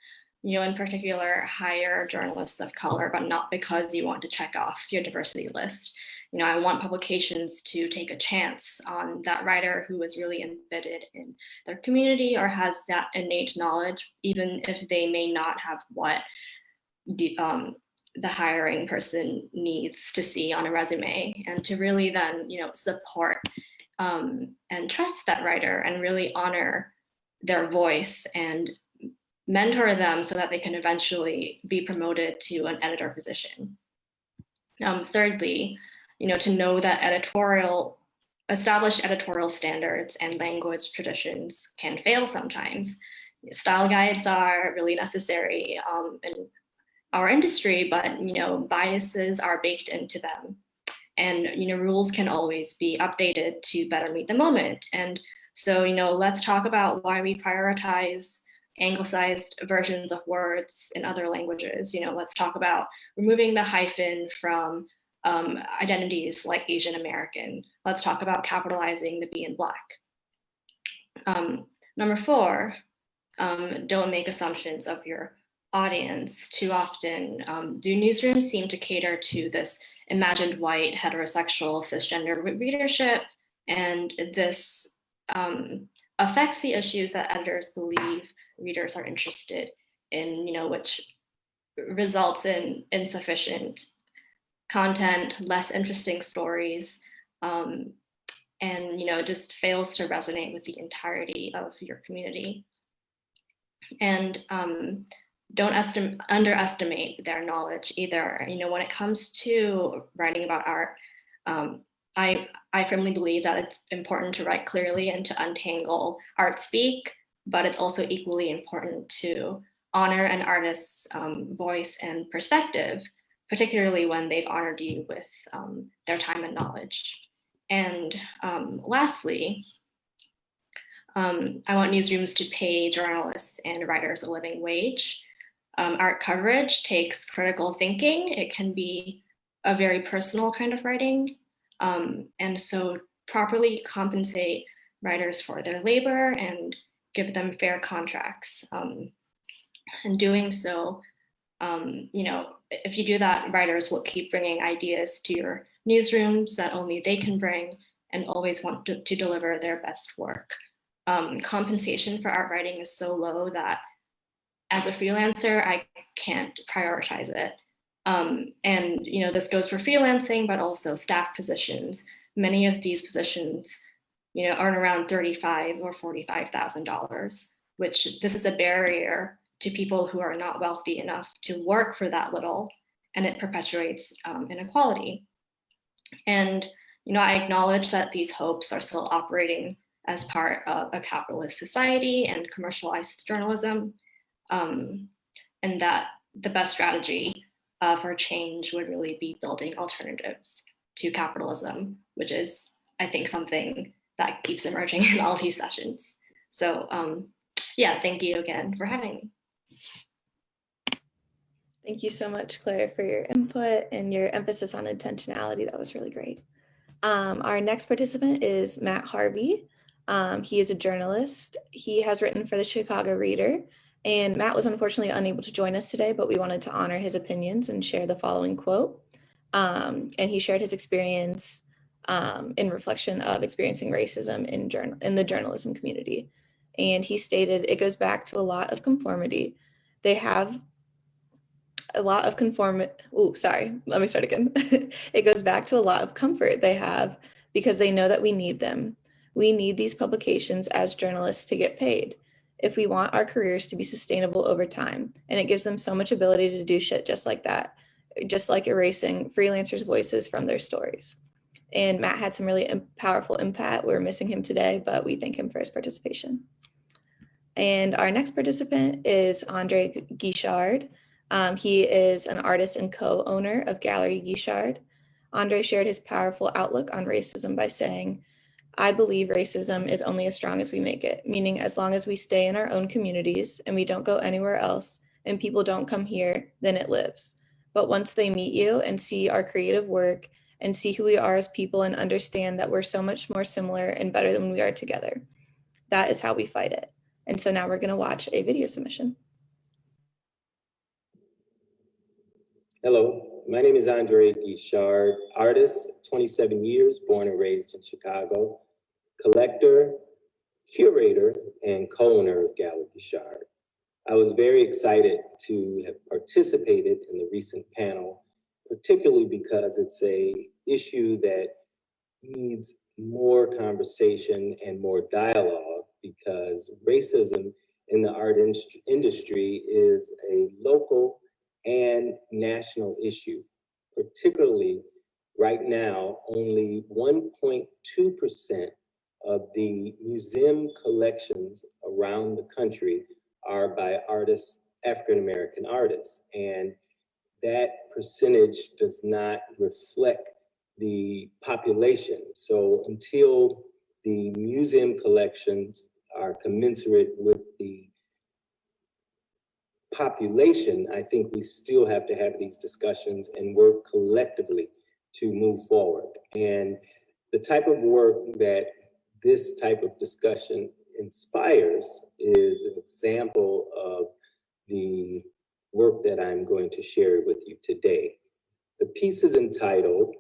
You know, in particular, hire journalists of color, but not because you want to check off your diversity list. You know, I want publications to take a chance on that writer who is really embedded in their community or has that innate knowledge, even if they may not have what the hiring person needs to see on a resume, and to really then, you know, support and trust that writer and really honor their voice and mentor them so that they can eventually be promoted to an editor position. Thirdly, you know, to know that established editorial standards and language traditions can fail sometimes. Style guides are really necessary in our industry, but, you know, biases are baked into them. And, you know, rules can always be updated to better meet the moment. And so, you know, let's talk about why we prioritize anglicized versions of words in other languages. You know, let's talk about removing the hyphen from identities like Asian American. Let's talk about capitalizing the B in Black. Number 4, don't make assumptions of your audience. Too often, do newsrooms seem to cater to this imagined white, heterosexual, cisgender readership, and this affects the issues that editors believe readers are interested in, you know, which results in insufficient content, less interesting stories, and, you know, just fails to resonate with the entirety of your community. And don't underestimate their knowledge either. You know, when it comes to writing about art, I firmly believe that it's important to write clearly and to untangle art speak, but it's also equally important to honor an artist's voice and perspective, particularly when they've honored you with their time and knowledge. And lastly, I want newsrooms to pay journalists and writers a living wage. Art coverage takes critical thinking. It can be a very personal kind of writing. And so properly compensate writers for their labor and give them fair contracts. And doing so, you know, if you do that, writers will keep bringing ideas to your newsrooms that only they can bring and always want to deliver their best work. Compensation for art writing is so low that as a freelancer, I can't prioritize it. And, you know, this goes for freelancing, but also staff positions. Many of these positions, you know, earn around $35,000 or $45,000, which this is a barrier to people who are not wealthy enough to work for that little, and it perpetuates inequality. And, you know, I acknowledge that these hopes are still operating as part of a capitalist society and commercialized journalism, and that the best strategy for change would really be building alternatives to capitalism, which is, I think, something that keeps emerging in all these sessions. So yeah, thank you again for having me. Thank you so much, Claire, for your input and your emphasis on intentionality. That was really great. Our next participant is Matt Harvey. He is a journalist. He has written for the Chicago Reader, and Matt was unfortunately unable to join us today, but we wanted to honor his opinions and share the following quote. And he shared his experience in reflection of experiencing racism in the journalism community. And he stated, it goes back to a lot of conformity. They have a lot of let me start again. It goes back to a lot of comfort they have because they know that we need them. We need these publications as journalists to get paid if we want our careers to be sustainable over time. And it gives them so much ability to do shit just like that, just like erasing freelancers' voices from their stories. And Matt had some really powerful impact. We're missing him today, but we thank him for his participation. And our next participant is Andre Guichard. He is an artist and co-owner of Gallery Guichard. Andre shared his powerful outlook on racism by saying, I believe racism is only as strong as we make it, meaning as long as we stay in our own communities and we don't go anywhere else and people don't come here, then it lives. But once they meet you and see our creative work and see who we are as people and understand that we're so much more similar and better than we are together, That is how we fight it. And so now we're going to watch a video submission. Hello, my name is Andre Guichard, artist, 27 years, born and raised in Chicago, collector, curator, and co-owner of Gallery Guichard. I was very excited to have participated in the recent panel, particularly because it's an issue that needs more conversation and more dialogue, because racism in the art industry is a local and national issue. Particularly right now, only 1.2% of the museum collections around the country are by artists, African-American artists. And that percentage does not reflect the population. So until the museum collections are commensurate with the population, I think we still have to have these discussions and work collectively to move forward. And the type of work that this type of discussion inspires is an example of the work that I'm going to share with you today. The piece is entitled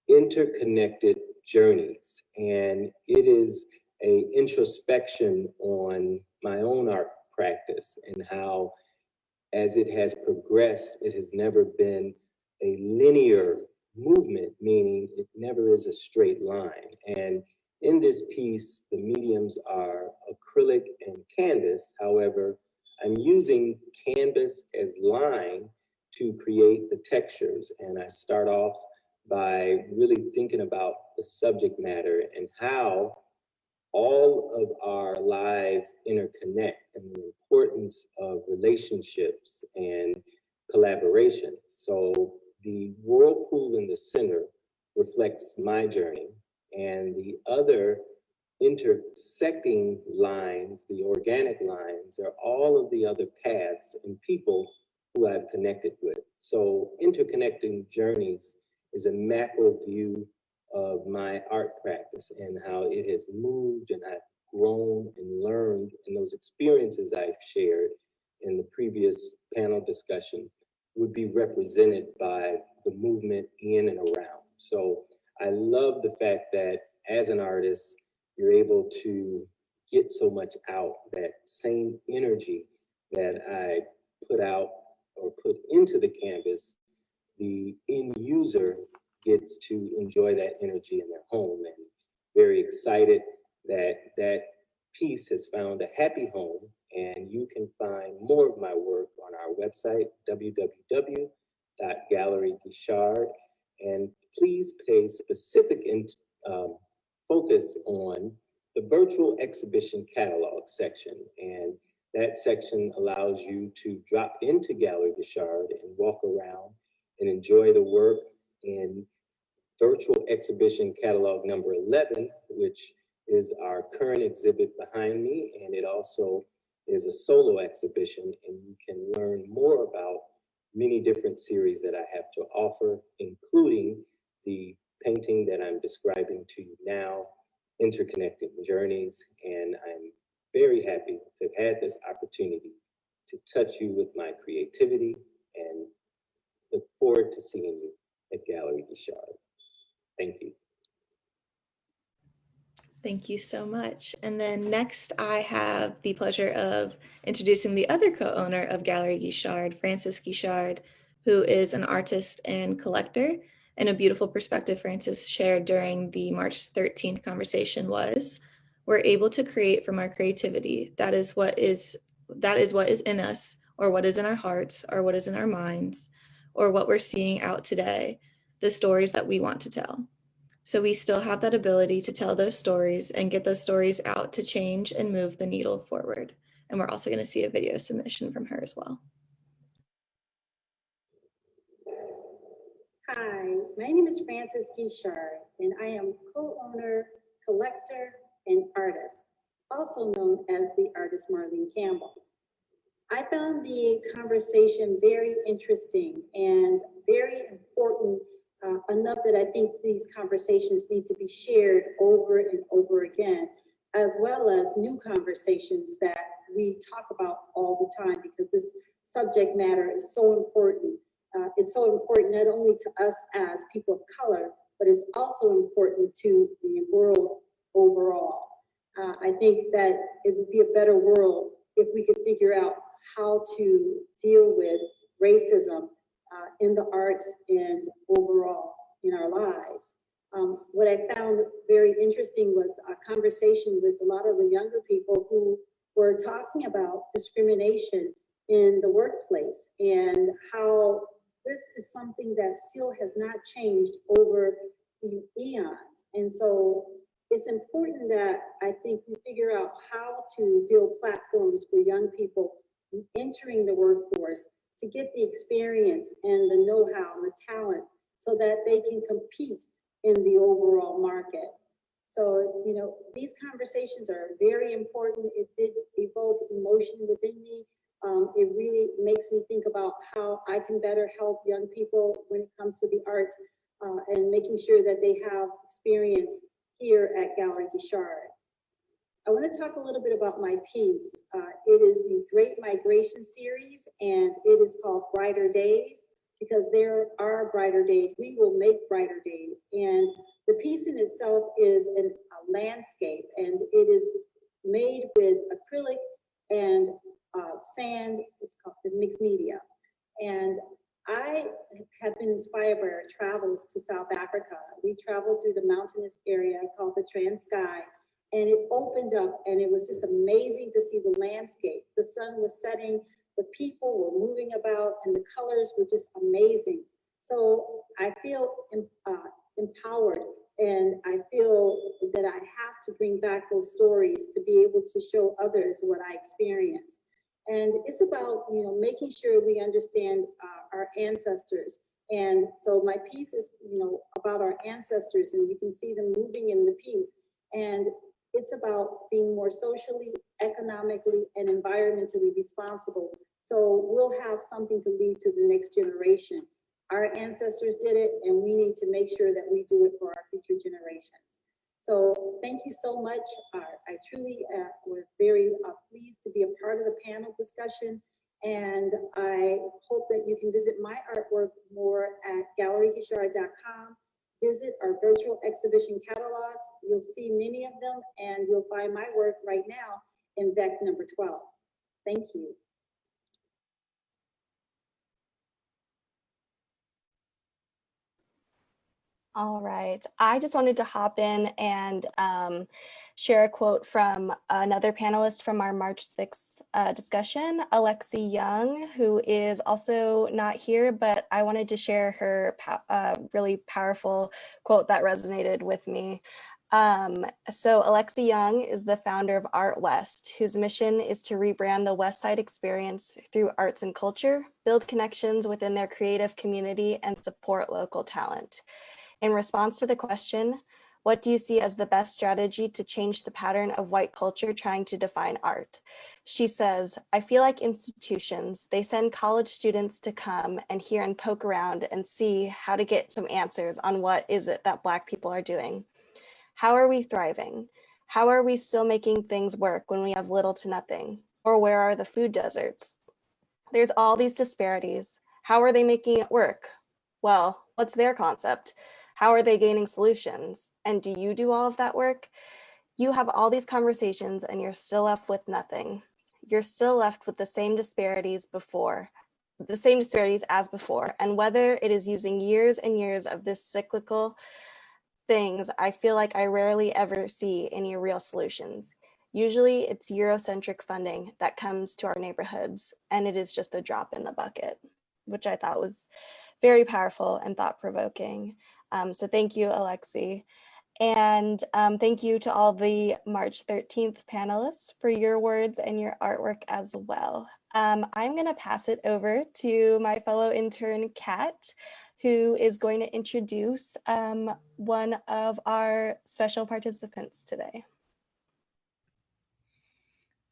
Interconnected Journeys, and it is an introspection on my own art practice and how, as it has progressed, it has never been a linear movement, meaning it never is a straight line. And in this piece, the mediums are acrylic and canvas. However, I'm using canvas as line to create the textures. And I start off by really thinking about the subject matter and how all of our lives interconnect, and the importance of relationships and collaboration. So the whirlpool in the center reflects my journey, and the other intersecting lines, the organic lines, are all of the other paths and people who I've connected with. So interconnecting journeys is a macro view of my art practice and how it has moved and I've grown and learned, and those experiences I've shared in the previous panel discussion would be represented by the movement in and around. So I love the fact that as an artist, you're able to get so much out, that same energy that I put out or put into the canvas, the end user gets to enjoy that energy in their home. And very excited that that piece has found a happy home, and you can find more of my work on our website, www.galleryguichard, and please pay specific focus on the virtual exhibition catalog section. And that section allows you to drop into Gallery Guichard and walk around and enjoy the work in virtual exhibition catalog number 11, which is our current exhibit behind me. And it also is a solo exhibition, and you can learn more about many different series that I have to offer, including the painting that I'm describing to you now, Interconnected Journeys. And I'm very happy to have had this opportunity to touch you with my creativity, and look forward to seeing you at Gallery Guichard. Thank you. Thank you so much. And then next, I have the pleasure of introducing the other co-owner of Gallery Guichard, Frances Guichard, who is an artist and collector. And a beautiful perspective Frances shared during the March 13th conversation was, we're able to create from our creativity. That is what is in us, or what is in our hearts, or what is in our minds, or what we're seeing out today, the stories that we want to tell. So we still have that ability to tell those stories and get those stories out to change and move the needle forward. And we're also going to see a video submission from her as well. Hi, my name is Frances Guichard, and I am co-owner, collector, and artist, also known as the artist Marlene Campbell. I found the conversation very interesting and very important, enough that I think these conversations need to be shared over and over again, as well as new conversations that we talk about all the time, because this subject matter is so important. It's so important not only to us as people of color, but it's also important to the world overall. I think that it would be a better world if we could figure out how to deal with racism in the arts and overall in our lives. What I found very interesting was a conversation with a lot of the younger people who were talking about discrimination in the workplace and how this is something that still has not changed over the eons. And so it's important that I think we figure out how to build platforms for young people entering the workforce to get the experience and the know-how and the talent so that they can compete in the overall market. So, you know, these conversations are very important. It did evoke emotion within me. It really makes me think about how I can better help young people when it comes to the arts and making sure that they have experience here at Gallery Guichard. I want to talk a little bit about my piece. It is the Great Migration series, and it is called Brighter Days, because there are brighter days. We will make brighter days. And the piece in itself is a landscape, and it is made with acrylic and sand. It's called the mixed media. And I have been inspired by our travels to South Africa. We traveled through the mountainous area called the Transkei, and it opened up, and it was just amazing to see the landscape. The sun was setting, the people were moving about, and the colors were just amazing. So I feel empowered, and I feel that I have to bring back those stories to be able to show others what I experienced. And it's about, you know, making sure we understand our ancestors. And so my piece is, you know, about our ancestors, and you can see them moving in the piece. And it's about being more socially, economically, and environmentally responsible. So we'll have something to leave to the next generation. Our ancestors did it, and we need to make sure that we do it for our future generations. So thank you so much. I truly was very pleased to be a part of the panel discussion. And I hope that you can visit my artwork more at galleryguichard.com. Visit our virtual exhibition catalogs. You'll see many of them, and you'll find my work right now in deck number 12. Thank you. All right, I just wanted to hop in and share a quote from another panelist from our March 6th discussion, Alexi Young, who is also not here, but I wanted to share her really powerful quote that resonated with me. So Alexi Young is the founder of Art West, whose mission is to rebrand the West Side experience through arts and culture, build connections within their creative community, and support local talent. In response to the question, what do you see as the best strategy to change the pattern of white culture trying to define art? She says, I feel like institutions, they send college students to come and hear and poke around and see how to get some answers on what is it that Black people are doing. How are we thriving? How are we still making things work when we have little to nothing? Or where are the food deserts? There's all these disparities. How are they making it work? Well, what's their concept? How are they gaining solutions? And do you do all of that work? You have all these conversations and you're still left with nothing. You're still left with the same disparities as before. And whether it is using years and years of this cyclical things, I feel like I rarely ever see any real solutions. Usually it's Eurocentric funding that comes to our neighborhoods, and it is just a drop in the bucket, which I thought was very powerful and thought-provoking. So thank you, Alexi. And thank you to all the March 13th panelists for your words and your artwork as well. I'm gonna pass it over to my fellow intern, Kat, who is going to introduce one of our special participants today.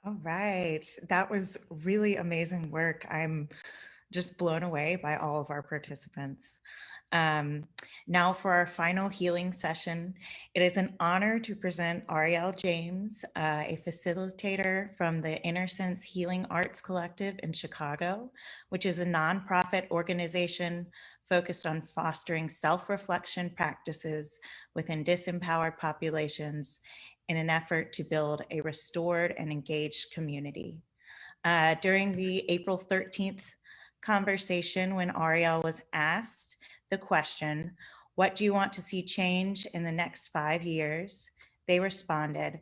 All right, that was really amazing work. I'm just blown away by all of our participants. Now for our final healing session, it is an honor to present Arielle James, a facilitator from the Inner Sense Healing Arts Collective in Chicago, which is a nonprofit organization focused on fostering self-reflection practices within disempowered populations in an effort to build a restored and engaged community. During the April 13th conversation, when Arielle was asked the question, what do you want to see change in the next 5 years? They responded,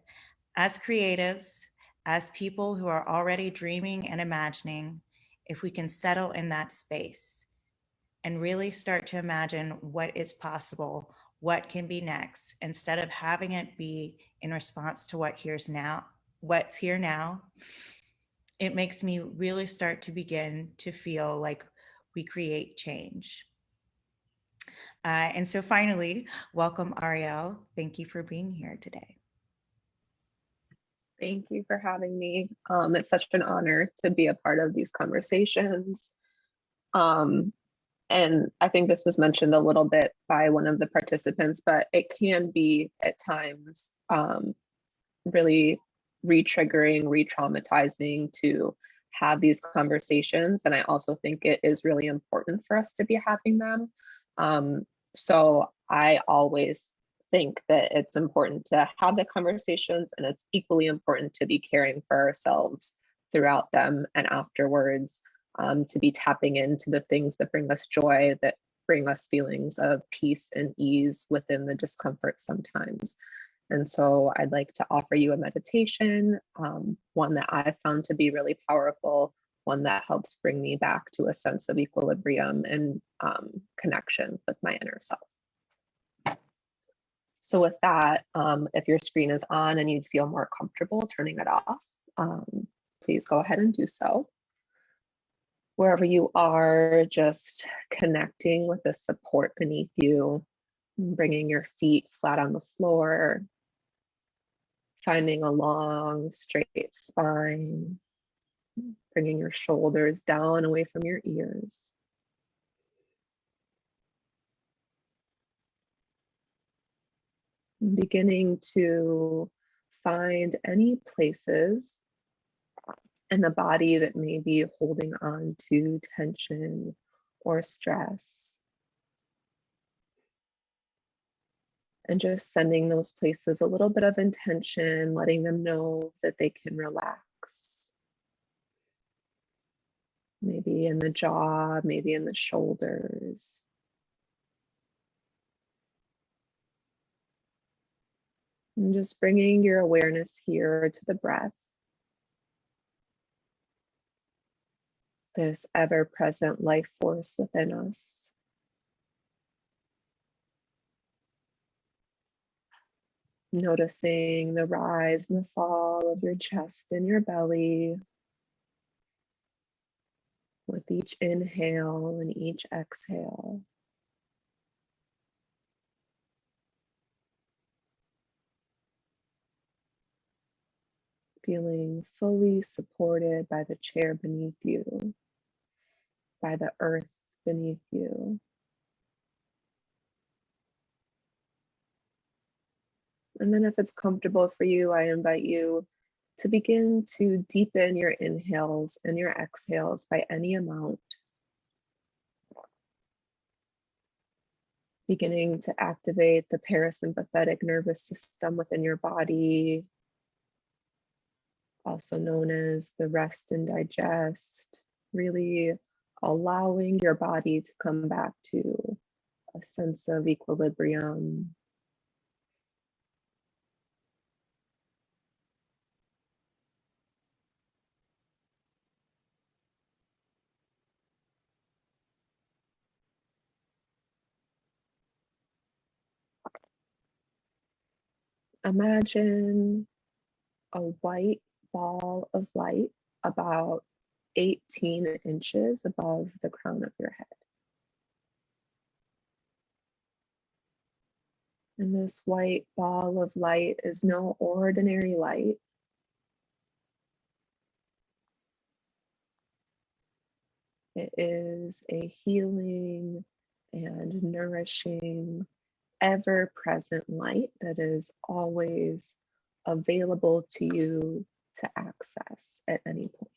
as creatives, as people who are already dreaming and imagining, if we can settle in that space and really start to imagine what is possible, what can be next, instead of having it be in response to what's here now, it makes me really start to begin to feel like we create change. And so finally, welcome Arielle. Thank you for being here today. Thank you for having me. It's such an honor to be a part of these conversations. And I think this was mentioned a little bit by one of the participants, but it can be at times really re-triggering, re-traumatizing to have these conversations. And I also think it is really important for us to be having them. So I always think that it's important to have the conversations, and it's equally important to be caring for ourselves throughout them and afterwards, to be tapping into the things that bring us joy, that bring us feelings of peace and ease within the discomfort sometimes. And so I'd like to offer you a meditation, one that I found to be really powerful, one that helps bring me back to a sense of equilibrium and connection with my inner self. So with that, if your screen is on and you'd feel more comfortable turning it off, please go ahead and do so. Wherever you are, just connecting with the support beneath you, bringing your feet flat on the floor, finding a long, straight spine, bringing your shoulders down away from your ears. Beginning to find any places in the body that may be holding on to tension or stress. And just sending those places a little bit of intention, letting them know that they can relax. Maybe in the jaw, maybe in the shoulders. And just bringing your awareness here to the breath. This ever-present life force within us. Noticing the rise and the fall of your chest and your belly with each inhale and each exhale. Feeling fully supported by the chair beneath you, by the earth beneath you. And then if it's comfortable for you, I invite you to begin to deepen your inhales and your exhales by any amount. Beginning to activate the parasympathetic nervous system within your body, also known as the rest and digest, really allowing your body to come back to a sense of equilibrium. Imagine a white ball of light about 18 inches above the crown of your head. And this white ball of light is no ordinary light. It is a healing and nourishing, ever-present light that is always available to you to access at any point.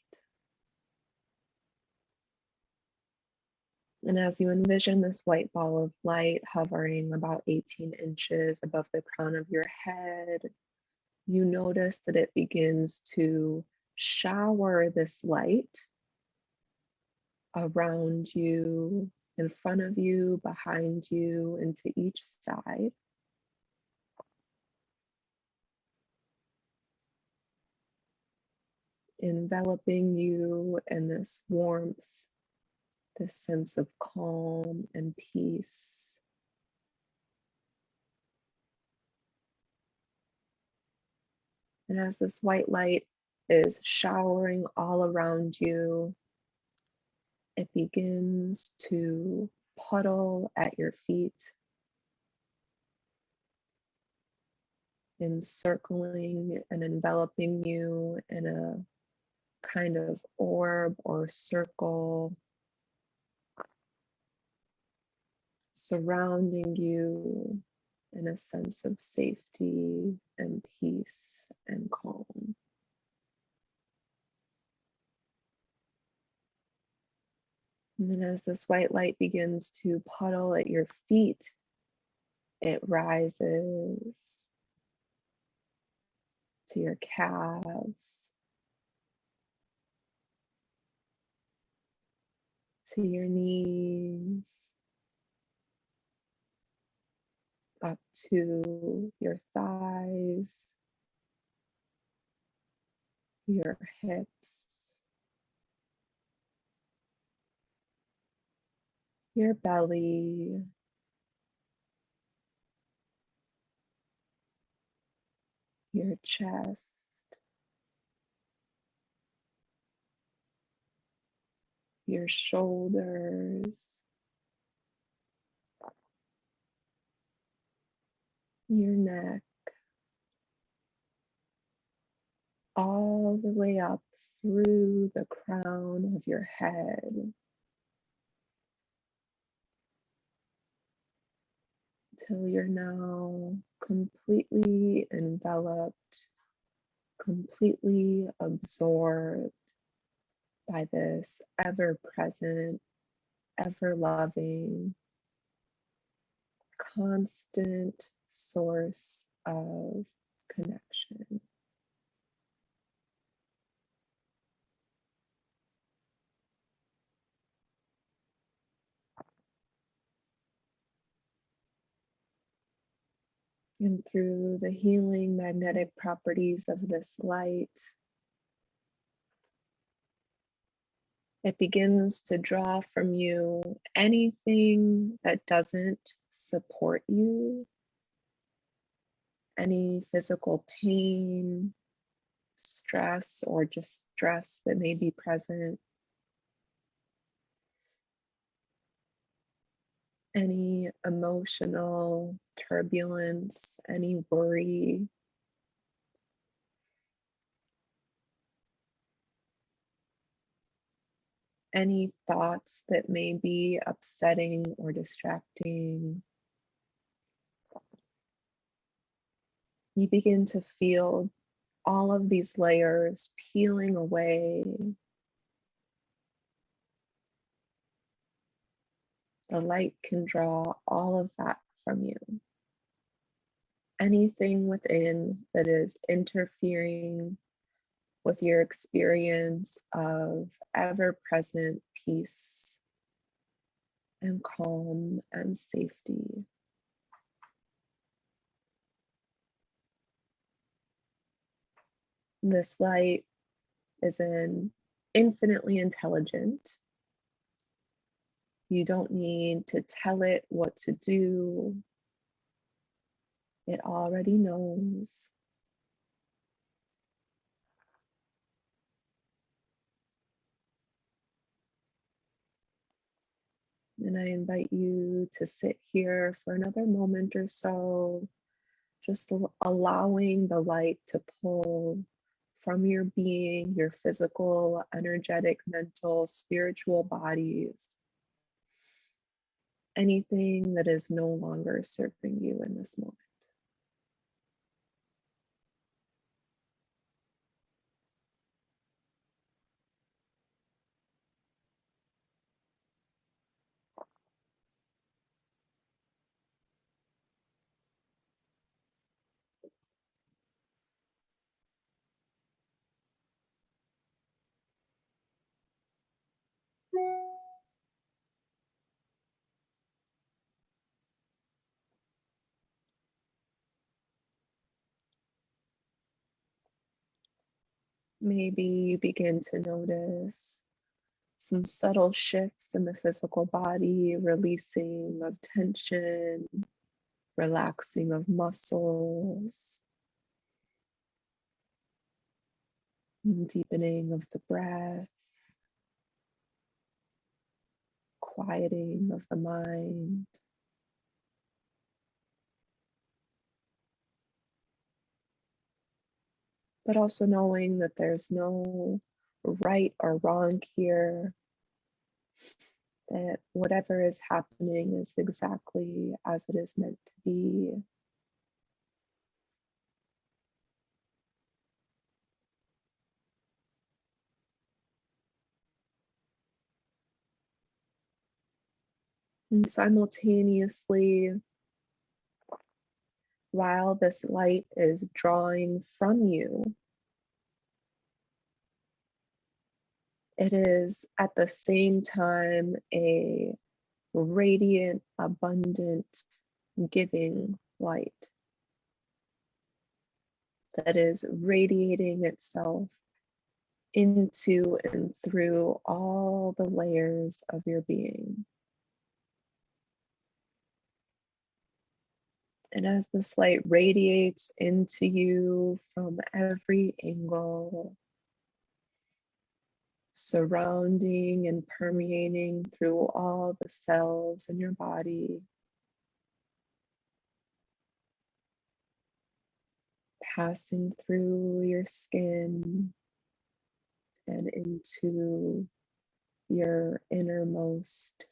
And as you envision this white ball of light hovering about 18 inches above the crown of your head, you notice that it begins to shower this light around you, in front of you, behind you, and to each side. Enveloping you in this warmth, this sense of calm and peace. And as this white light is showering all around you, it begins to puddle at your feet, encircling and enveloping you in a kind of orb or circle, surrounding you in a sense of safety and peace and calm. And then as this white light begins to puddle at your feet, it rises to your calves, to your knees, up to your thighs, your hips, your belly, your chest, your shoulders, your neck, all the way up through the crown of your head, till you're now completely enveloped, completely absorbed by this ever-present, ever-loving, constant source of connection. And through the healing magnetic properties of this light, it begins to draw from you anything that doesn't support you, any physical pain, stress, or distress that may be present, any emotional turbulence, any worry, any thoughts that may be upsetting or distracting. You begin to feel all of these layers peeling away. The light can draw all of that from you. Anything within that is interfering with your experience of ever-present peace and calm and safety. This light is infinitely intelligent. You don't need to tell it what to do. It already knows. And I invite you to sit here for another moment or so, just allowing the light to pull from your being, your physical, energetic, mental, spiritual bodies, anything that is no longer serving you in this moment. Maybe you begin to notice some subtle shifts in the physical body, releasing of tension, relaxing of muscles, deepening of the breath, quieting of the mind. But also knowing that there's no right or wrong here, that whatever is happening is exactly as it is meant to be. And simultaneously, while this light is drawing from you, it is at the same time a radiant, abundant, giving light that is radiating itself into and through all the layers of your being. And as this light radiates into you from every angle, surrounding and permeating through all the cells in your body, passing through your skin and into your innermost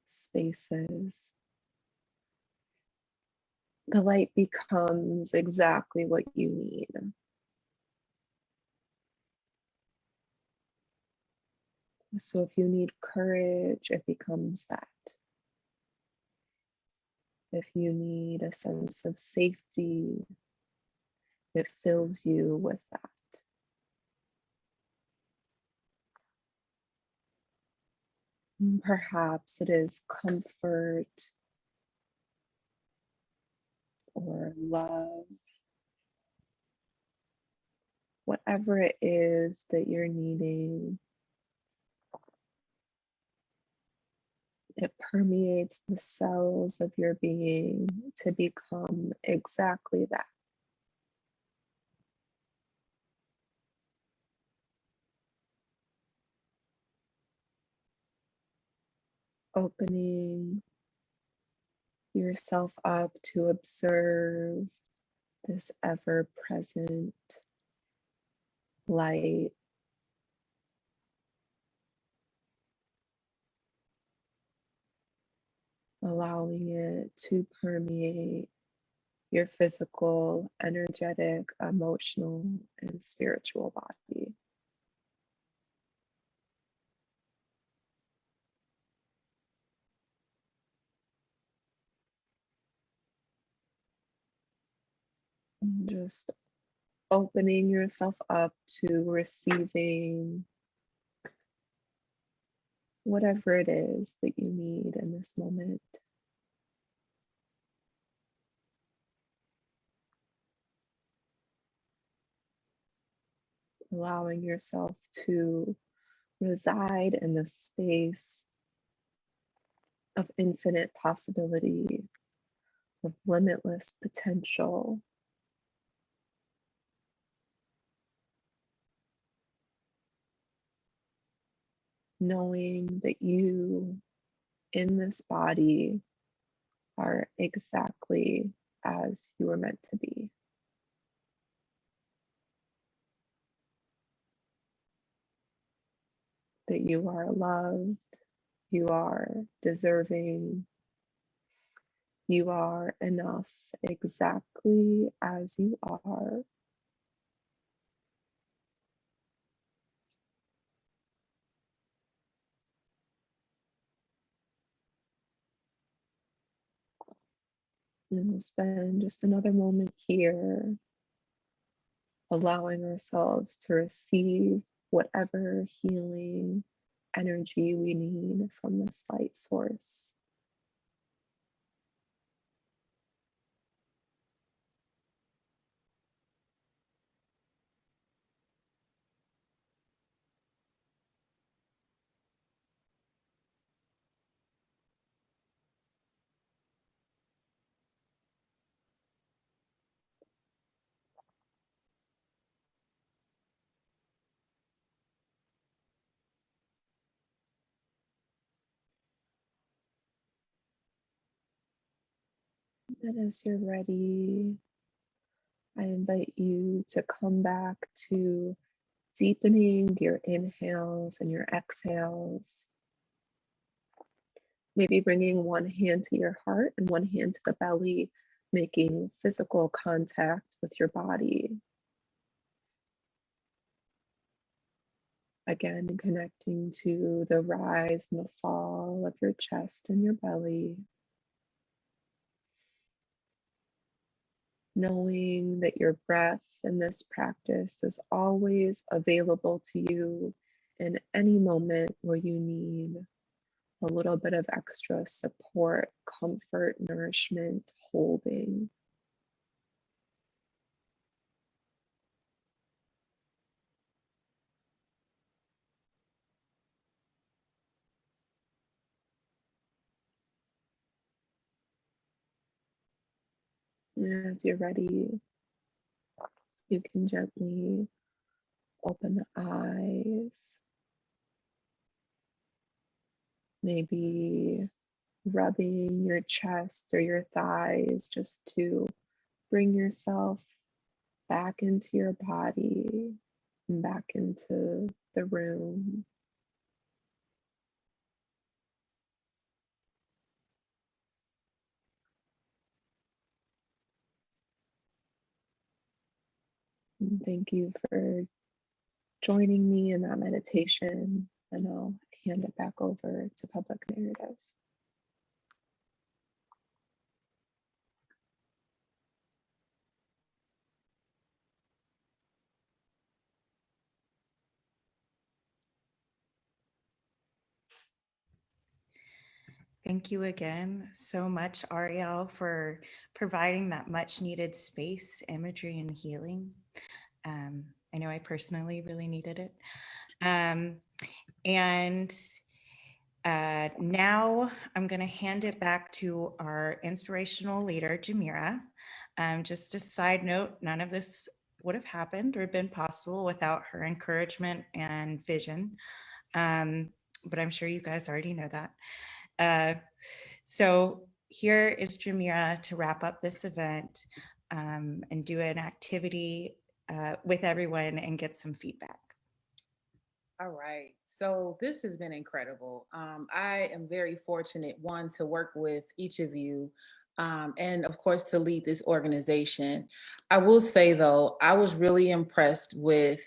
spaces. The light becomes exactly what you need. So if you need courage, it becomes that. If you need a sense of safety, it fills you with that. And perhaps it is comfort or love, whatever it is that you're needing. It permeates the cells of your being to become exactly that. Opening yourself up to observe this ever-present light, allowing it to permeate your physical, energetic, emotional, and spiritual body. And just opening yourself up to receiving whatever it is that you need in this moment. Allowing yourself to reside in the space of infinite possibility, of limitless potential. Knowing that you in this body are exactly as you were meant to be. that you are loved, you are deserving, you are enough exactly as you are. And we'll spend just another moment here, allowing ourselves to receive whatever healing energy we need from this light source. And as you're ready, I invite you to come back to deepening your inhales and your exhales. Maybe bringing one hand to your heart and one hand to the belly, making physical contact with your body. Again, connecting to the rise and the fall of your chest and your belly. Knowing that your breath in this practice is always available to you in any moment where you need a little bit of extra support, comfort, nourishment, holding. And as you're ready, you can gently open the eyes, maybe rubbing your chest or your thighs just to bring yourself back into your body and back into the room. And thank you for joining me in that meditation, and I'll hand it back over to Public Narrative. Thank you again so much, Arielle, for providing that much needed space, imagery, and healing. I know I personally really needed it. Now I'm going to hand it back to our inspirational leader, Jamira. Just a side note, none of this would have happened or been possible without her encouragement and vision. But I'm sure you guys already know that. So here is Jamira to wrap up this event and do an activity with everyone and get some feedback. All right. So this has been incredible. I am very fortunate, one, to work with each of you and of course to lead this organization. I will say though, I was really impressed with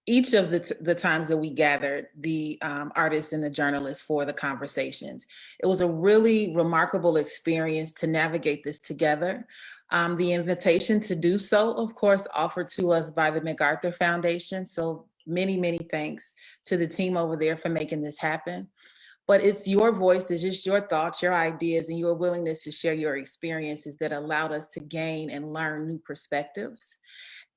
each of the times that we gathered the artists and the journalists for the conversations. It was a really remarkable experience to navigate this together. The invitation to do so, of course, offered to us by the MacArthur Foundation. So many, many thanks to the team over there for making this happen. But it's your voices, just your thoughts, your ideas, and your willingness to share your experiences that allowed us to gain and learn new perspectives.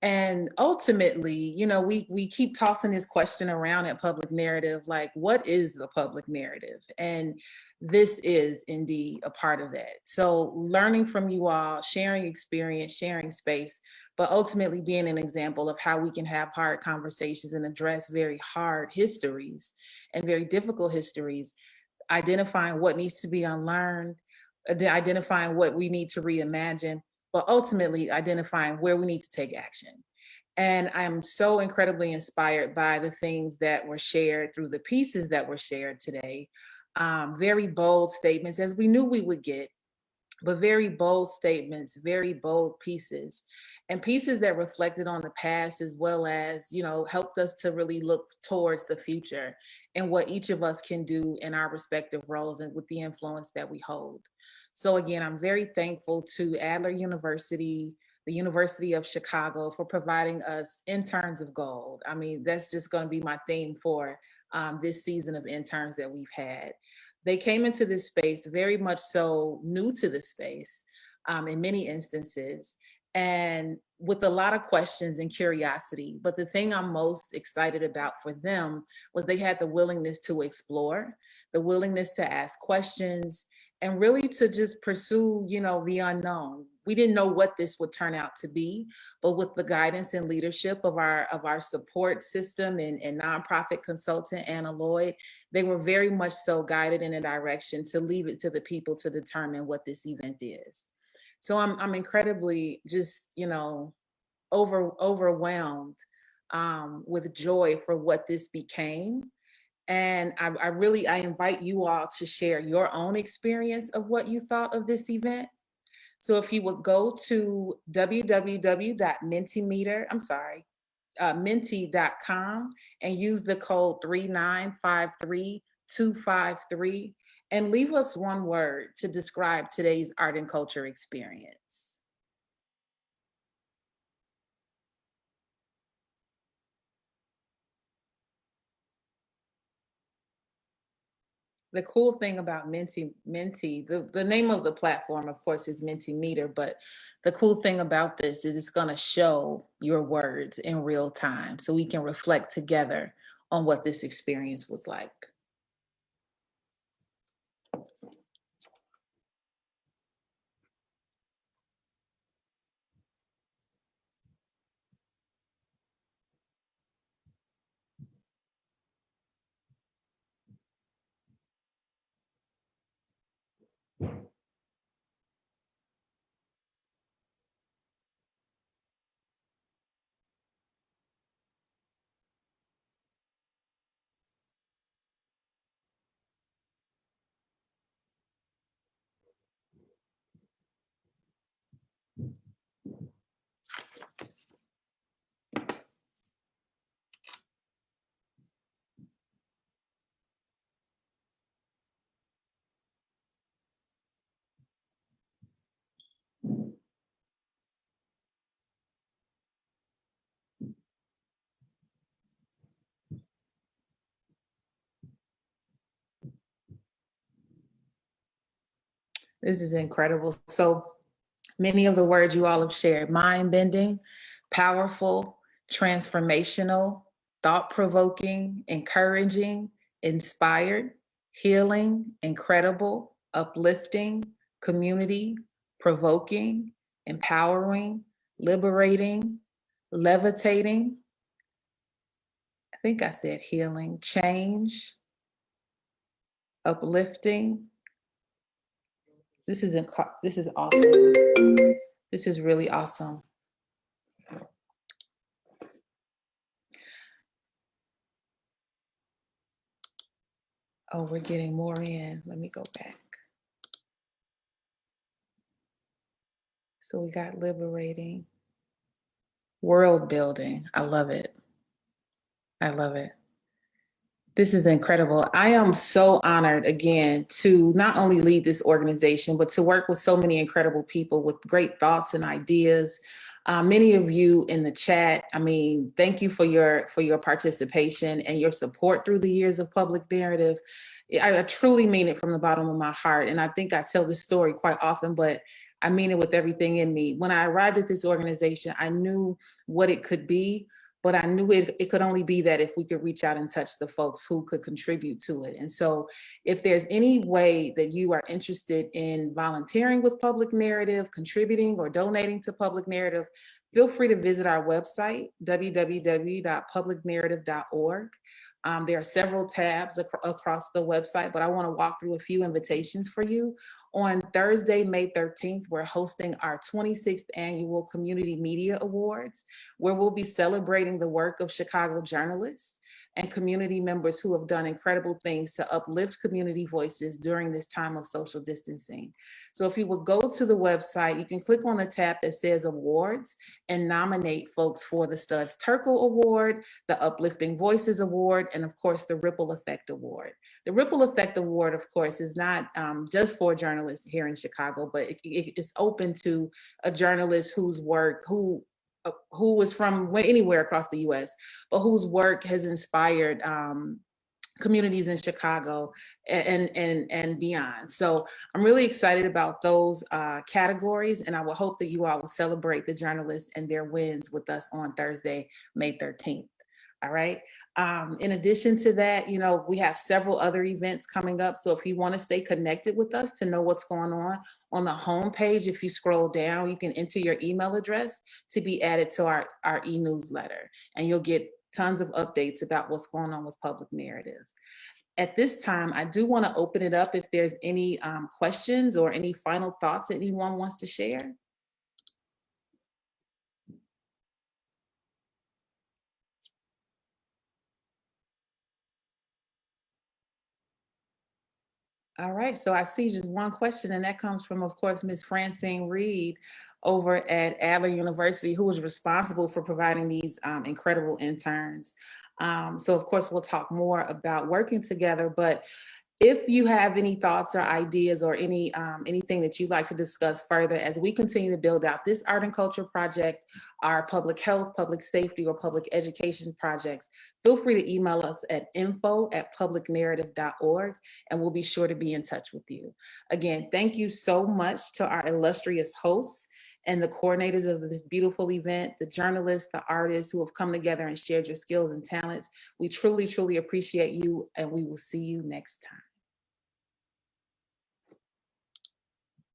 And ultimately, you know, we keep tossing this question around at Public Narrative, like, what is the public narrative? And this is indeed a part of that. So learning from you all, sharing experience, sharing space, but ultimately being an example of how we can have hard conversations and address very hard histories and very difficult histories, identifying what needs to be unlearned, identifying what we need to reimagine, but ultimately identifying where we need to take action. And I'm so incredibly inspired by the things that were shared through the pieces that were shared today. Very bold statements, as we knew we would get, but very bold statements, very bold pieces, and pieces that reflected on the past, as well as, helped us to really look towards the future and what each of us can do in our respective roles and with the influence that we hold. So again, I'm very thankful to Adler University, the University of Chicago, for providing us interns of gold. I mean, that's just going to be my theme for this season of interns that we've had. They came into this space very much so new to the space in many instances, and with a lot of questions and curiosity. But the thing I'm most excited about for them was they had the willingness to explore, the willingness to ask questions, and really to just pursue, the unknown. We didn't know what this would turn out to be, but with the guidance and leadership of our support system and nonprofit consultant, Anna Lloyd, they were very much so guided in a direction to leave it to the people to determine what this event is. So I'm incredibly just, overwhelmed with joy for what this became. And I invite you all to share your own experience of what you thought of this event. So if you would go to menti.com and use the code 3953253 and leave us one word to describe today's art and culture experience. The cool thing about Menti, the name of the platform, of course, is Mentimeter, but the cool thing about this is it's going to show your words in real time so we can reflect together on what this experience was like. This is incredible. So many of the words you all have shared: mind-bending, powerful, transformational, thought-provoking, encouraging, inspired, healing, incredible, uplifting, community, provoking, empowering, liberating, levitating. I think I said healing, change, uplifting. This is awesome. This is really awesome. Oh, we're getting more in. Let me go back. So we got liberating, world building. I love it. I love it. This is incredible. I am so honored, again, to not only lead this organization, but to work with so many incredible people with great thoughts and ideas. Many of you in the chat, thank you for your participation and your support through the years of Public Narrative. I truly mean it from the bottom of my heart. And I think I tell this story quite often, but I mean it with everything in me. When I arrived at this organization, I knew what it could be, but I knew it could only be that if we could reach out and touch the folks who could contribute to it. And so if there's any way that you are interested in volunteering with Public Narrative, contributing or donating to Public Narrative, feel free to visit our website, www.publicnarrative.org. There are several tabs across the website, but I want to walk through a few invitations for you. On Thursday, May 13th, we're hosting our 26th annual Community Media Awards, where we'll be celebrating the work of Chicago journalists and community members who have done incredible things to uplift community voices during this time of social distancing. So if you would go to the website, you can click on the tab that says awards and nominate folks for the Studs Terkel Award, the Uplifting Voices Award, and of course, the Ripple Effect Award. The Ripple Effect Award, of course, is not just for journalists here in Chicago, but it's open to a journalist whose work, who is from anywhere across the US, but whose work has inspired communities in Chicago and beyond. So I'm really excited about those categories, and I will hope that you all will celebrate the journalists and their wins with us on Thursday, May 13th. All right. In addition to that, you know, we have several other events coming up. So if you want to stay connected with us to know what's going on the homepage, if you scroll down, you can enter your email address to be added to our e-newsletter, and you'll get tons of updates about what's going on with Public Narrative. At this time, I do want to open it up if there's any questions or any final thoughts that anyone wants to share. All right, so I see just one question, and that comes from, of course, Ms. Francine Reed over at Adler University, who was responsible for providing these incredible interns. So of course, we'll talk more about working together, but if you have any thoughts or ideas or anything that you'd like to discuss further as we continue to build out this art and culture project, our public health, public safety, or public education projects, feel free to email us at info@publicnarrative.org, and we'll be sure to be in touch with you. Again, thank you so much to our illustrious hosts and the coordinators of this beautiful event, the journalists, the artists who have come together and shared your skills and talents. We truly, truly appreciate you, and we will see you next time.